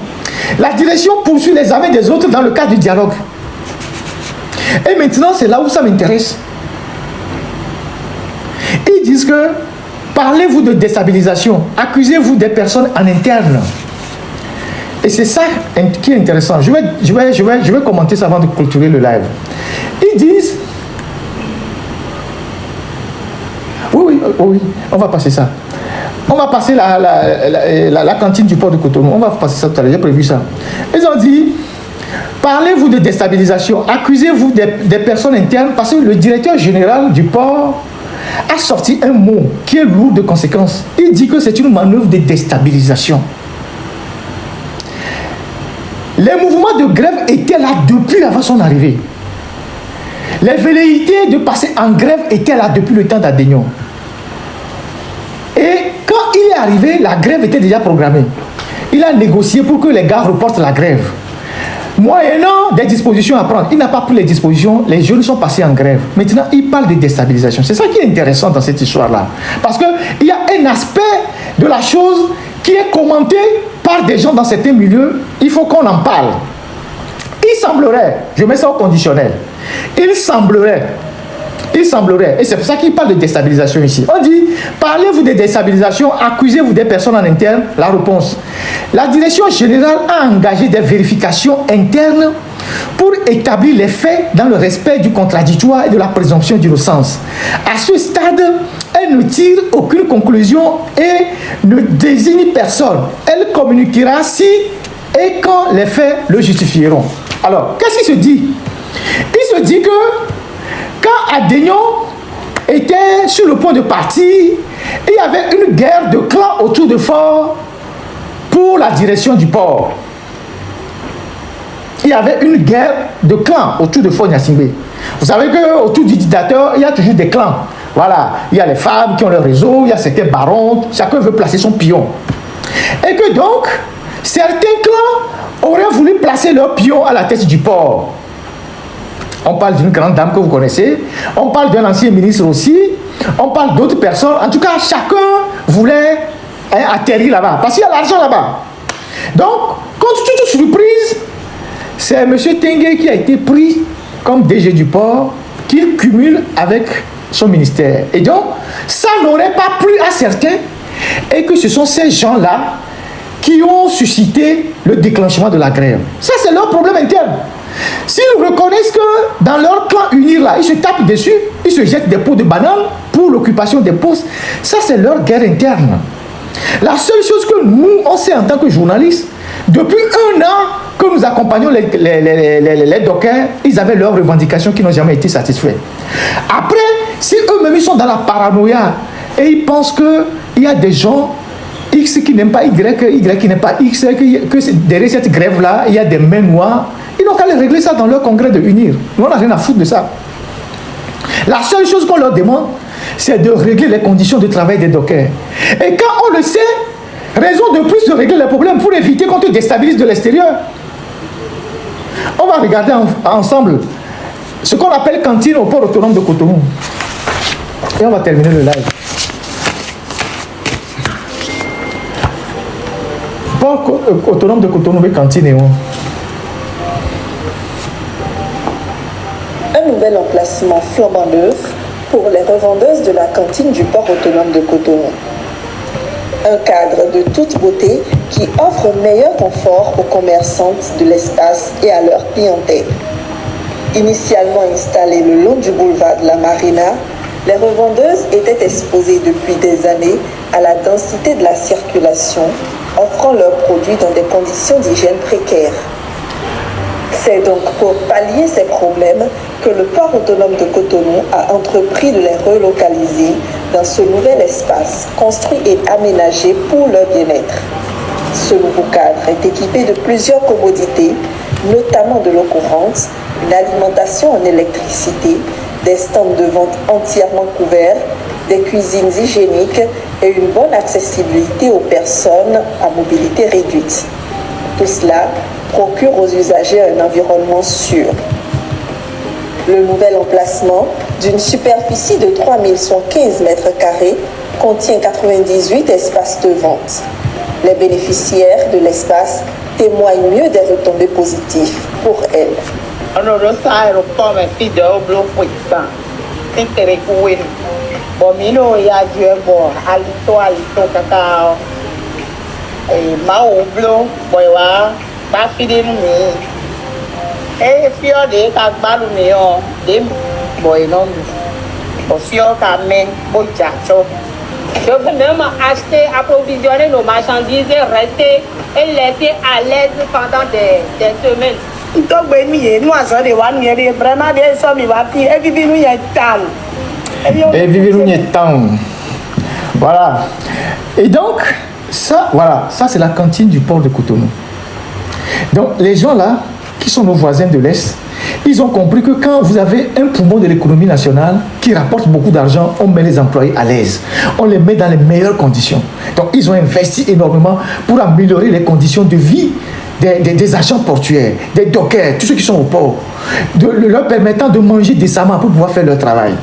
La direction poursuit les examens des autres dans le cadre du dialogue. Et maintenant, c'est là où ça m'intéresse. Ils disent que parlez-vous de déstabilisation, accusez-vous des personnes en interne. Et c'est ça qui est intéressant. Je vais commenter ça avant de clôturer le live. Ils disent... Oui, on va passer ça. On va passer la cantine du port de Cotonou. On va passer ça tout à l'heure, j'ai prévu ça. Ils ont dit, parlez-vous de déstabilisation, accusez-vous des personnes internes, parce que le directeur général du port a sorti un mot qui est lourd de conséquences. Il dit que c'est une manœuvre de déstabilisation. Les mouvements de grève étaient là depuis avant son arrivée. Les velléités de passer en grève étaient là depuis le temps d'Adénion. Et quand il est arrivé, la grève était déjà programmée. Il a négocié pour que les gars reportent la grève. Moyennant des dispositions à prendre, il n'a pas pris les dispositions, les jeunes sont passés en grève. Maintenant, il parle de déstabilisation. C'est ça qui est intéressant dans cette histoire-là. Parce qu'il y a un aspect de la chose qui est commenté par des gens dans certains milieux. Il faut qu'on en parle. Il semblerait, je mets ça au conditionnel, il semblerait, et c'est pour ça qu'il parle de déstabilisation ici. On dit, parlez-vous de déstabilisation, accusez-vous des personnes en interne? La réponse, la direction générale a engagé des vérifications internes pour établir les faits dans le respect du contradictoire et de la présomption d'innocence. À ce stade, elle ne tire aucune conclusion et ne désigne personne. Elle communiquera si et quand les faits le justifieront. Alors, qu'est-ce qu'il se dit? Il se dit que quand Adénion était sur le point de partir, il y avait une guerre de clans autour de Fort pour la direction du port. Il y avait une guerre de clans autour de Fort Gnassingbé. Vous savez qu'autour du dictateur, il y a toujours des clans. Voilà, il y a les femmes qui ont leur réseau, il y a certains barons, chacun veut placer son pion. Et que donc, certains clans auraient voulu placer leur pion à la tête du port. On parle d'une grande dame que vous connaissez, on parle d'un ancien ministre aussi, on parle d'autres personnes. En tout cas, chacun voulait atterrir là-bas, parce qu'il y a l'argent là-bas. Donc, contre toute surprise, c'est M. Tengue qui a été pris comme DG du port, qu'il cumule avec son ministère. Et donc, ça n'aurait pas plu à certains, et que ce sont ces gens-là qui ont suscité le déclenchement de la grève. Ça, c'est leur problème interne. S'ils reconnaissent que dans leur clan unir là, ils se tapent dessus, ils se jettent des pots de banane pour l'occupation des postes, ça c'est leur guerre interne. La seule chose que nous, on sait en tant que journalistes, depuis 1 an que nous accompagnons les dockers, ils avaient leurs revendications qui n'ont jamais été satisfaites. Après, si eux-mêmes ils sont dans la paranoïa et ils pensent qu'il y a des gens X qui n'aiment pas Y, Y qui n'aime pas X, que derrière cette grève-là, il y a des mains noires, ils n'ont qu'à les régler ça dans leur congrès de unir. Nous, on n'a rien à foutre de ça. La seule chose qu'on leur demande, c'est de régler les conditions de travail des dockers. Et quand on le sait, raison de plus de régler les problèmes pour éviter qu'on te déstabilise de l'extérieur. On va regarder ensemble ce qu'on appelle cantine au port autonome de Cotonou. Et on va terminer le live. Port autonome de Cotonou, mais cantine et où? Un nouvel emplacement flambant neuf pour les revendeuses de la cantine du port autonome de Cotonou. Un cadre de toute beauté qui qui offre un meilleur confort aux commerçantes de l'espace et à leur clientèle. Initialement installées le long du boulevard de la Marina, les revendeuses étaient exposées depuis des années à la densité de la circulation, offrant leurs produits dans des conditions d'hygiène précaires. C'est donc pour pallier ces problèmes que le port autonome de Cotonou a entrepris de les relocaliser dans ce nouvel espace, construit et aménagé pour leur bien-être. Ce nouveau cadre est équipé de plusieurs commodités, notamment de l'eau courante, une alimentation en électricité, des stands de vente entièrement couverts, des cuisines hygiéniques et une bonne accessibilité aux personnes à mobilité réduite. Tout cela procure aux usagers un environnement sûr. Le nouvel emplacement, d'une superficie de 3115 mètres carrés, contient 98 espaces de vente. Les bénéficiaires de l'espace témoignent mieux des retombées positives pour elles. Je peux même acheter, approvisionner nos marchandises et rester et laisser à l'aise pendant des semaines. Et vivre town. Voilà. Et donc, ça, voilà, ça c'est la cantine du port de Cotonou. Donc, les gens là, qui sont nos voisins de l'Est, ils ont compris que quand vous avez un poumon de l'économie nationale qui rapporte beaucoup d'argent, on met les employés à l'aise. On les met dans les meilleures conditions. Donc, ils ont investi énormément pour améliorer les conditions de vie des agents portuaires, des dockers, tous ceux qui sont au port, leur permettant de manger décemment pour pouvoir faire leur travail.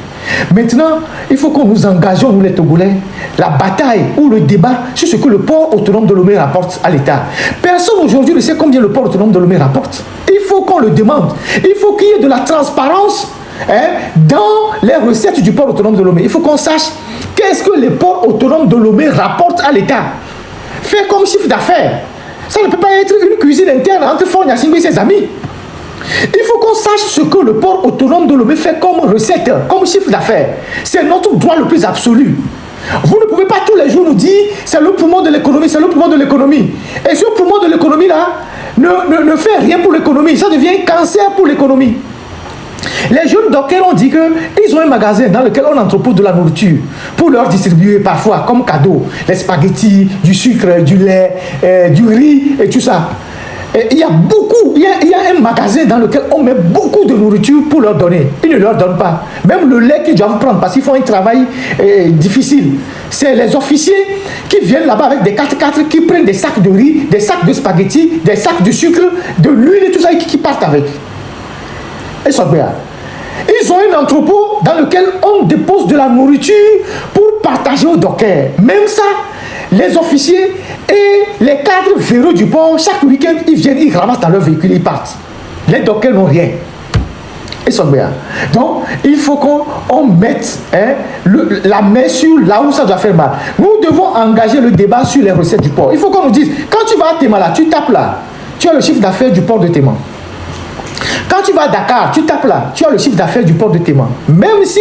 Maintenant, il faut que nous engagions, nous les Togolais, la bataille ou le débat sur ce que le port autonome de Lomé rapporte à l'État. Personne aujourd'hui ne sait combien le port autonome de Lomé rapporte. Il faut qu'on le demande. Il faut qu'il y ait de la transparence dans les recettes du port autonome de Lomé. Il faut qu'on sache qu'est-ce que le port autonome de Lomé rapporte à l'État. Faire comme chiffre d'affaires. Ça ne peut pas être une cuisine interne entre Fort Gnassingbé et ses amis. Il faut qu'on sache ce que le port autonome de Lomé fait comme recette, comme chiffre d'affaires. C'est notre droit le plus absolu. Vous ne pouvez pas tous les jours nous dire c'est le poumon de l'économie, c'est le poumon de l'économie. Et ce poumon de l'économie là ne fait rien pour l'économie. Ça devient cancer pour l'économie. Les jeunes dockers ont dit qu'ils ont un magasin dans lequel on entrepose de la nourriture pour leur distribuer parfois comme cadeau les spaghettis, du sucre, du lait, du riz et tout ça. Et il y a un magasin dans lequel on met beaucoup de nourriture pour leur donner. Ils ne leur donnent pas. Même le lait qu'ils doivent prendre parce qu'ils font un travail difficile. C'est les officiers qui viennent là-bas avec des 4x4 qui prennent des sacs de riz, des sacs de spaghettis, des sacs de sucre, de l'huile et tout ça et qui partent avec. Ils sont bien. Ils ont un entrepôt dans lequel on dépose de la nourriture pour partager aux dockers. Même ça, les officiers et les cadres véreux du port, chaque week-end, ils viennent, ils ramassent dans leur véhicule, ils partent. Les dockers n'ont rien. Ils sont bien. Donc, il faut qu'on mette la main sur là où ça doit faire mal. Nous devons engager le débat sur les recettes du port. Il faut qu'on nous dise, quand tu vas à Tema là, tu tapes là, tu as le chiffre d'affaires du port de Tema. Quand tu vas à Dakar, tu tapes là, tu as le chiffre d'affaires du port de Tema. Même si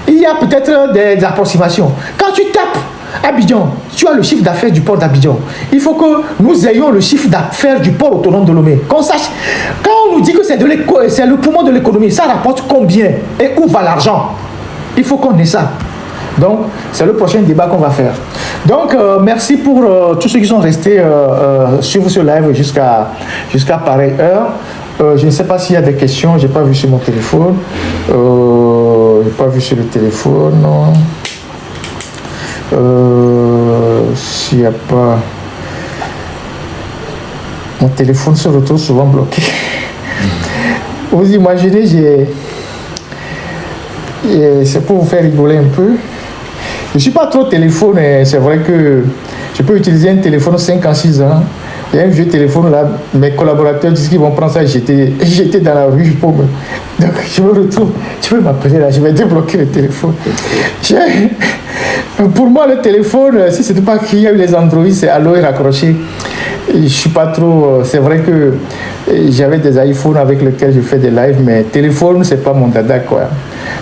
il y a peut-être des approximations. Quand tu tapes Abidjan, tu as le chiffre d'affaires du port d'Abidjan. Il faut que nous ayons le chiffre d'affaires du port autonome de Lomé. Qu'on sache, quand on nous dit que c'est le poumon de l'économie, ça rapporte combien et où va l'argent? Il faut qu'on ait ça. Donc, c'est le prochain débat qu'on va faire. Donc, merci pour tous ceux qui sont restés suivre ce live jusqu'à pareille heure. Je ne sais pas s'il y a des questions. Je n'ai pas vu sur mon téléphone. Je n'ai pas vu sur le téléphone. Non. S'il n'y a pas... Mon téléphone se retrouve souvent bloqué. Vous imaginez, c'est pour vous faire rigoler un peu. Je ne suis pas trop téléphone, c'est vrai que je peux utiliser un téléphone 5 ans, 6 ans. Il y a un vieux téléphone là, mes collaborateurs disent qu'ils vont prendre ça et jeter dans la rue. Donc je me retrouve, tu peux m'appeler là, je vais débloquer le téléphone. Pour moi, le téléphone, si ce n'était pas qu'il y a eu les Android, c'est Allo et raccroché. je suis pas trop. C'est vrai que j'avais des iPhones avec lesquels je fais des lives, mais téléphone, c'est pas mon dada, quoi.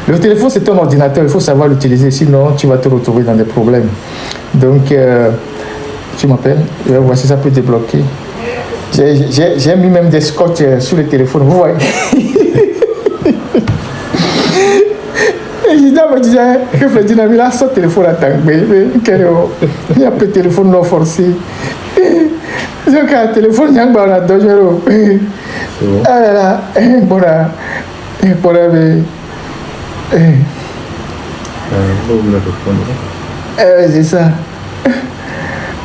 Le téléphone, c'est un ordinateur, il faut savoir l'utiliser, sinon tu vas te retrouver dans des problèmes. Donc, tu m'appelles, je vais voir si ça peut débloquer. J'ai mis même des scotch sur le téléphone, vous voyez. Et Gida me disait que Ferdinand, il a son téléphone à tanguer. Il y a peu de téléphone non forcé. Donc, un téléphone, il y a un dangereux. Ah là là, voilà. C'est ça.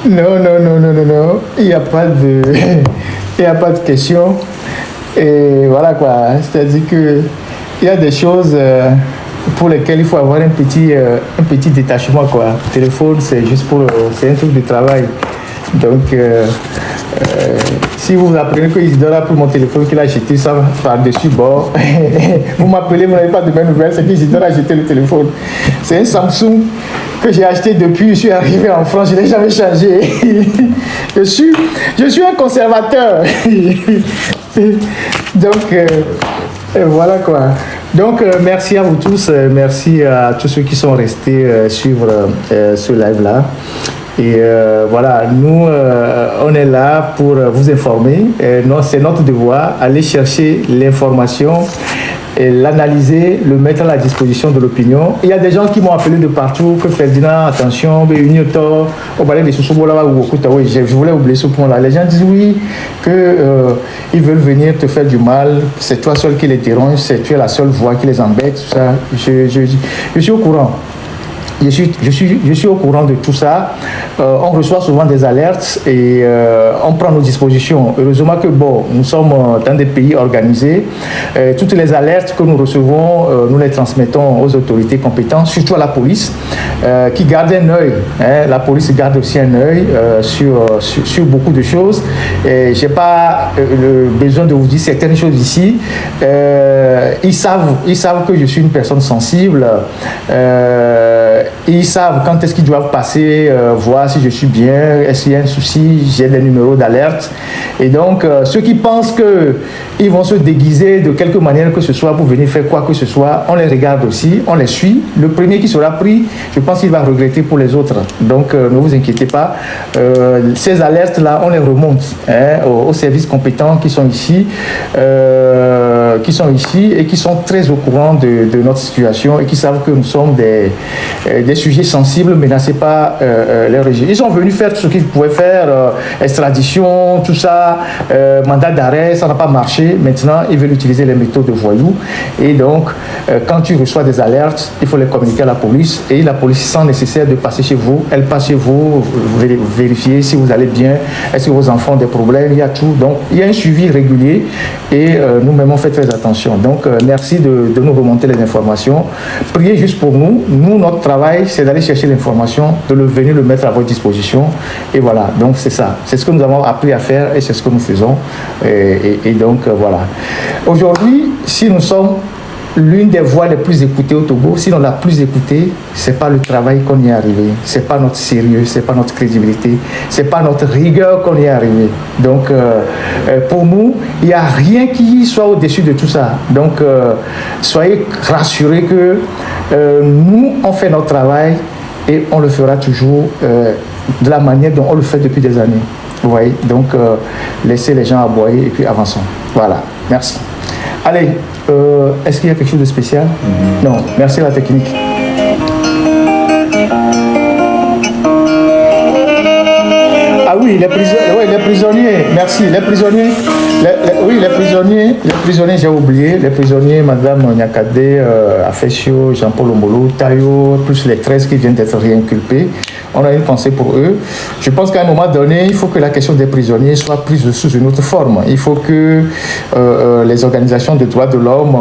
Non. Il n'y a pas de. Il n'y a pas de question. Et voilà quoi. C'est-à-dire que il y a des choses pour lesquelles il faut avoir un petit détachement quoi. Le téléphone, c'est juste pour. C'est un truc de travail. Donc, si vous apprenez que Isidore a pris mon téléphone, qu'il a jeté ça par-dessus bord, vous m'appelez, vous n'avez pas de mes nouvelles, c'est qu'Isidore a jeté le téléphone. C'est un Samsung que j'ai acheté depuis, je suis arrivé en France, je n'ai jamais changé. Je suis un conservateur. Donc, voilà quoi. Donc, merci à vous tous, merci à tous ceux qui sont restés suivre ce live-là. Et voilà, nous, on est là pour vous informer. C'est notre devoir, aller chercher l'information, et l'analyser, le mettre à la disposition de l'opinion. Il y a des gens qui m'ont appelé de partout, que Ferdinand, attention, je voulais oublier ce point-là. Les gens disent oui, qu'ils veulent venir te faire du mal, c'est toi seul qui les dérange, tu es la seule voix qui les embête, tout ça. Je suis au courant. Je suis au courant de tout ça. On reçoit souvent des alertes et on prend nos dispositions. Heureusement que nous sommes dans des pays organisés. Toutes les alertes que nous recevons, nous les transmettons aux autorités compétentes, surtout à la police, qui garde un œil. La police garde aussi un œil sur beaucoup de choses. Je n'ai pas le besoin de vous dire certaines choses ici. Ils savent que je suis une personne sensible. Ils savent quand est-ce qu'ils doivent passer, voir si je suis bien, est-ce qu'il y a un souci, j'ai des numéros d'alerte. Et donc, ceux qui pensent qu'ils vont se déguiser de quelque manière que ce soit pour venir faire quoi que ce soit, on les regarde aussi, on les suit. Le premier qui sera pris, je pense qu'il va regretter pour les autres. Donc, ne vous inquiétez pas. Ces alertes-là, on les remonte aux services compétents qui sont ici et qui sont très au courant de notre situation et qui savent que nous sommes des sujets sensibles, menacés par les régimes. Ils sont venus faire tout ce qu'ils pouvaient faire, extradition, tout ça, mandat d'arrêt, ça n'a pas marché. Maintenant, ils veulent utiliser les méthodes de voyous. Et donc, quand tu reçois des alertes, il faut les communiquer à la police. Et la police, sans nécessaire de passer chez vous, elle passe chez vous, vérifier si vous allez bien, est-ce que vos enfants ont des problèmes, il y a tout. Donc, il y a un suivi régulier et nous-mêmes, on fait très attention. Donc, merci de nous remonter les informations. Priez juste pour nous. Nous, notre travail, c'est d'aller chercher l'information, de venir le mettre à votre disposition. Et voilà, donc c'est ça. C'est ce que nous avons appris à faire et c'est ce que nous faisons. Et donc, voilà. Aujourd'hui, si nous sommes l'une des voix les plus écoutées au Togo, si on l'a plus écoutée, c'est pas le travail qu'on y est arrivé, c'est pas notre sérieux, c'est pas notre crédibilité, c'est pas notre rigueur qu'on y est arrivé. Donc, pour nous, il n'y a rien qui soit au-dessus de tout ça. Donc, soyez rassurés que nous, on fait notre travail et on le fera toujours de la manière dont on le fait depuis des années. Vous voyez, donc laissez les gens aboyer et puis avançons. Voilà, merci. Allez, est-ce qu'il y a quelque chose de spécial? Non, merci à la technique. Ah oui, les prisonniers, merci. Les prisonniers, les prisonniers, j'ai oublié. Les prisonniers, Madame Nyakade, Afesio, Jean-Paul Ombolo, Tayo, plus les 13 qui viennent d'être réinculpés. On a une pensée pour eux. Je pense qu'à un moment donné, il faut que la question des prisonniers soit prise sous une autre forme. Il faut que les organisations de droits de l'homme,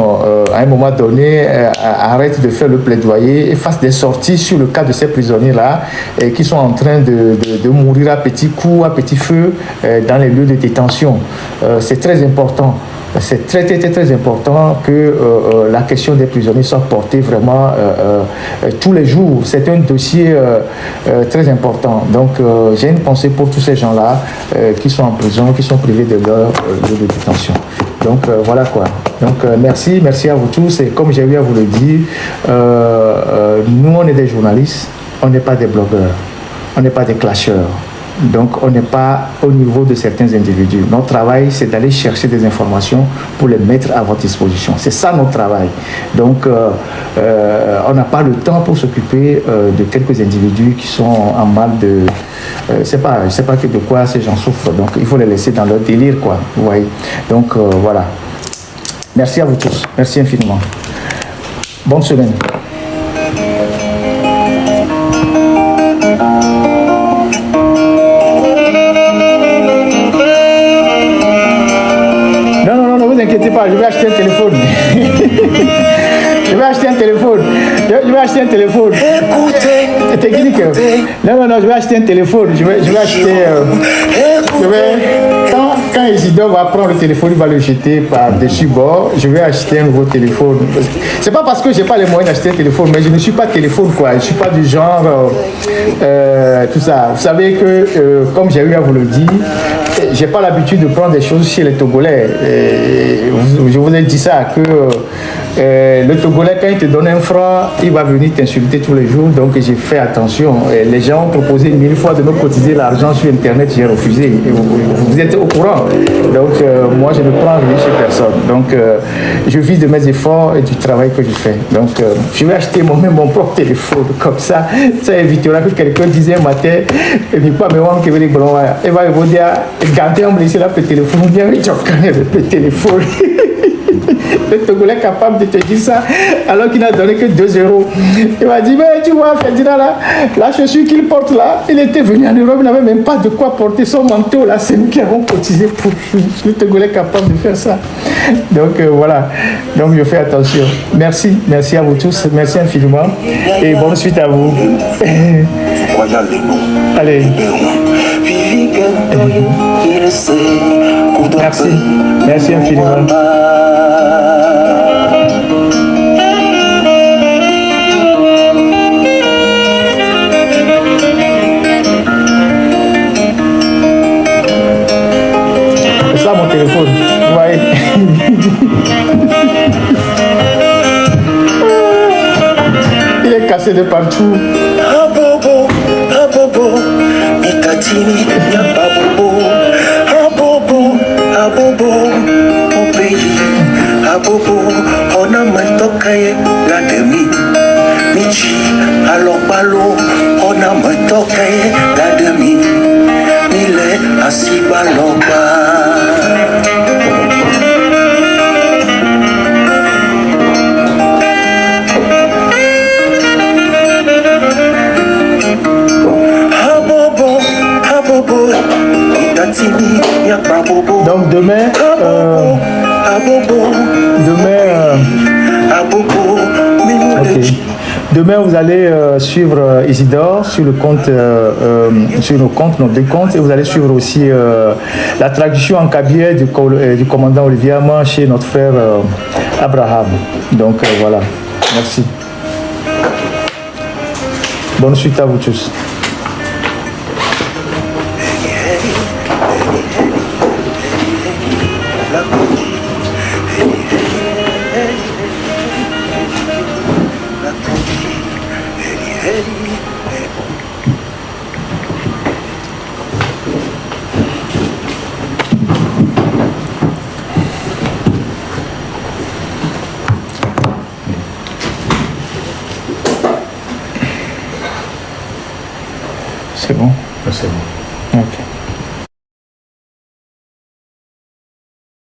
à un moment donné, arrêtent de faire le plaidoyer et fassent des sorties sur le cas de ces prisonniers-là qui sont en train de mourir à petits coups, à petit feu dans les lieux de détention. C'est très important. C'est très, très, très, très important que la question des prisonniers soit portée vraiment tous les jours. C'est un dossier très important. Donc, j'ai une pensée pour tous ces gens-là qui sont en prison, qui sont privés de leur lieu de détention. Donc, voilà quoi. Donc, merci à vous tous. Et comme j'ai eu à vous le dire, nous, on est des journalistes, on n'est pas des blogueurs, on n'est pas des clasheurs. Donc, on n'est pas au niveau de certains individus. Notre travail, c'est d'aller chercher des informations pour les mettre à votre disposition. C'est ça notre travail. Donc, on n'a pas le temps pour s'occuper de quelques individus qui sont en mal de... je ne sais pas que de quoi ces gens souffrent. Donc, il faut les laisser dans leur délire, quoi. Vous voyez. Donc, voilà. Merci à vous tous. Merci infiniment. Bonne semaine. Ne vous inquiétez pas, je vais acheter un téléphone. Je vais acheter un téléphone. Technique. Non, je vais acheter un téléphone. Je vais acheter... Quand Isidore va prendre le téléphone, il va le jeter par-dessus bord. Je vais acheter un nouveau téléphone. C'est pas parce que j'ai pas les moyens d'acheter un téléphone, mais je ne suis pas téléphone, quoi. Je suis pas du genre... tout ça. Vous savez que, comme j'ai eu à vous le dire, j'ai pas l'habitude de prendre des choses chez les Togolais. Je vous ai dit ça, que le Togolais, quand il te donne un franc, il va venir t'insulter tous les jours. Donc j'ai fait attention. Et les gens ont proposé 1000 fois de me cotiser l'argent sur Internet, j'ai refusé. Et vous êtes au courant. Donc moi, je ne prends rien chez personne. Donc je vis de mes efforts et du travail que je fais. Donc je vais acheter moi-même mon propre téléphone. Comme ça évitera que quelqu'un dise un matin, et va vous dire, gardez un blessé là, le téléphone, bien, tu connais le téléphone. Le Togolais est capable de te dire ça alors qu'il n'a donné que 2 euros. Il m'a dit, mais tu vois, Ferdinand, là, la chaussure qu'il porte là, il était venu en Europe, il n'avait même pas de quoi porter son manteau là, c'est nous qui avons cotisé pour lui. Le Togolais est capable de faire ça. Donc voilà, donc je fais attention. Merci à vous tous, merci infiniment et bonne suite à vous. Allez. Merci infiniment. C'est ça mon téléphone, vous voyez. Il est cassé de partout. Mon pays, Abobo, on a matokaye la demi. Michi, alors balo, on a matokaye la demi. Mile, assis baloba. Donc demain, demain vous allez suivre Isidore sur le compte, sur nos comptes, nos 2 comptes, et vous allez suivre aussi la traduction en kabyle du commandant Olivier Amman chez notre frère Abraham. Donc voilà, merci. Bonne suite à vous tous. C'est bon? C'est bon. Ok.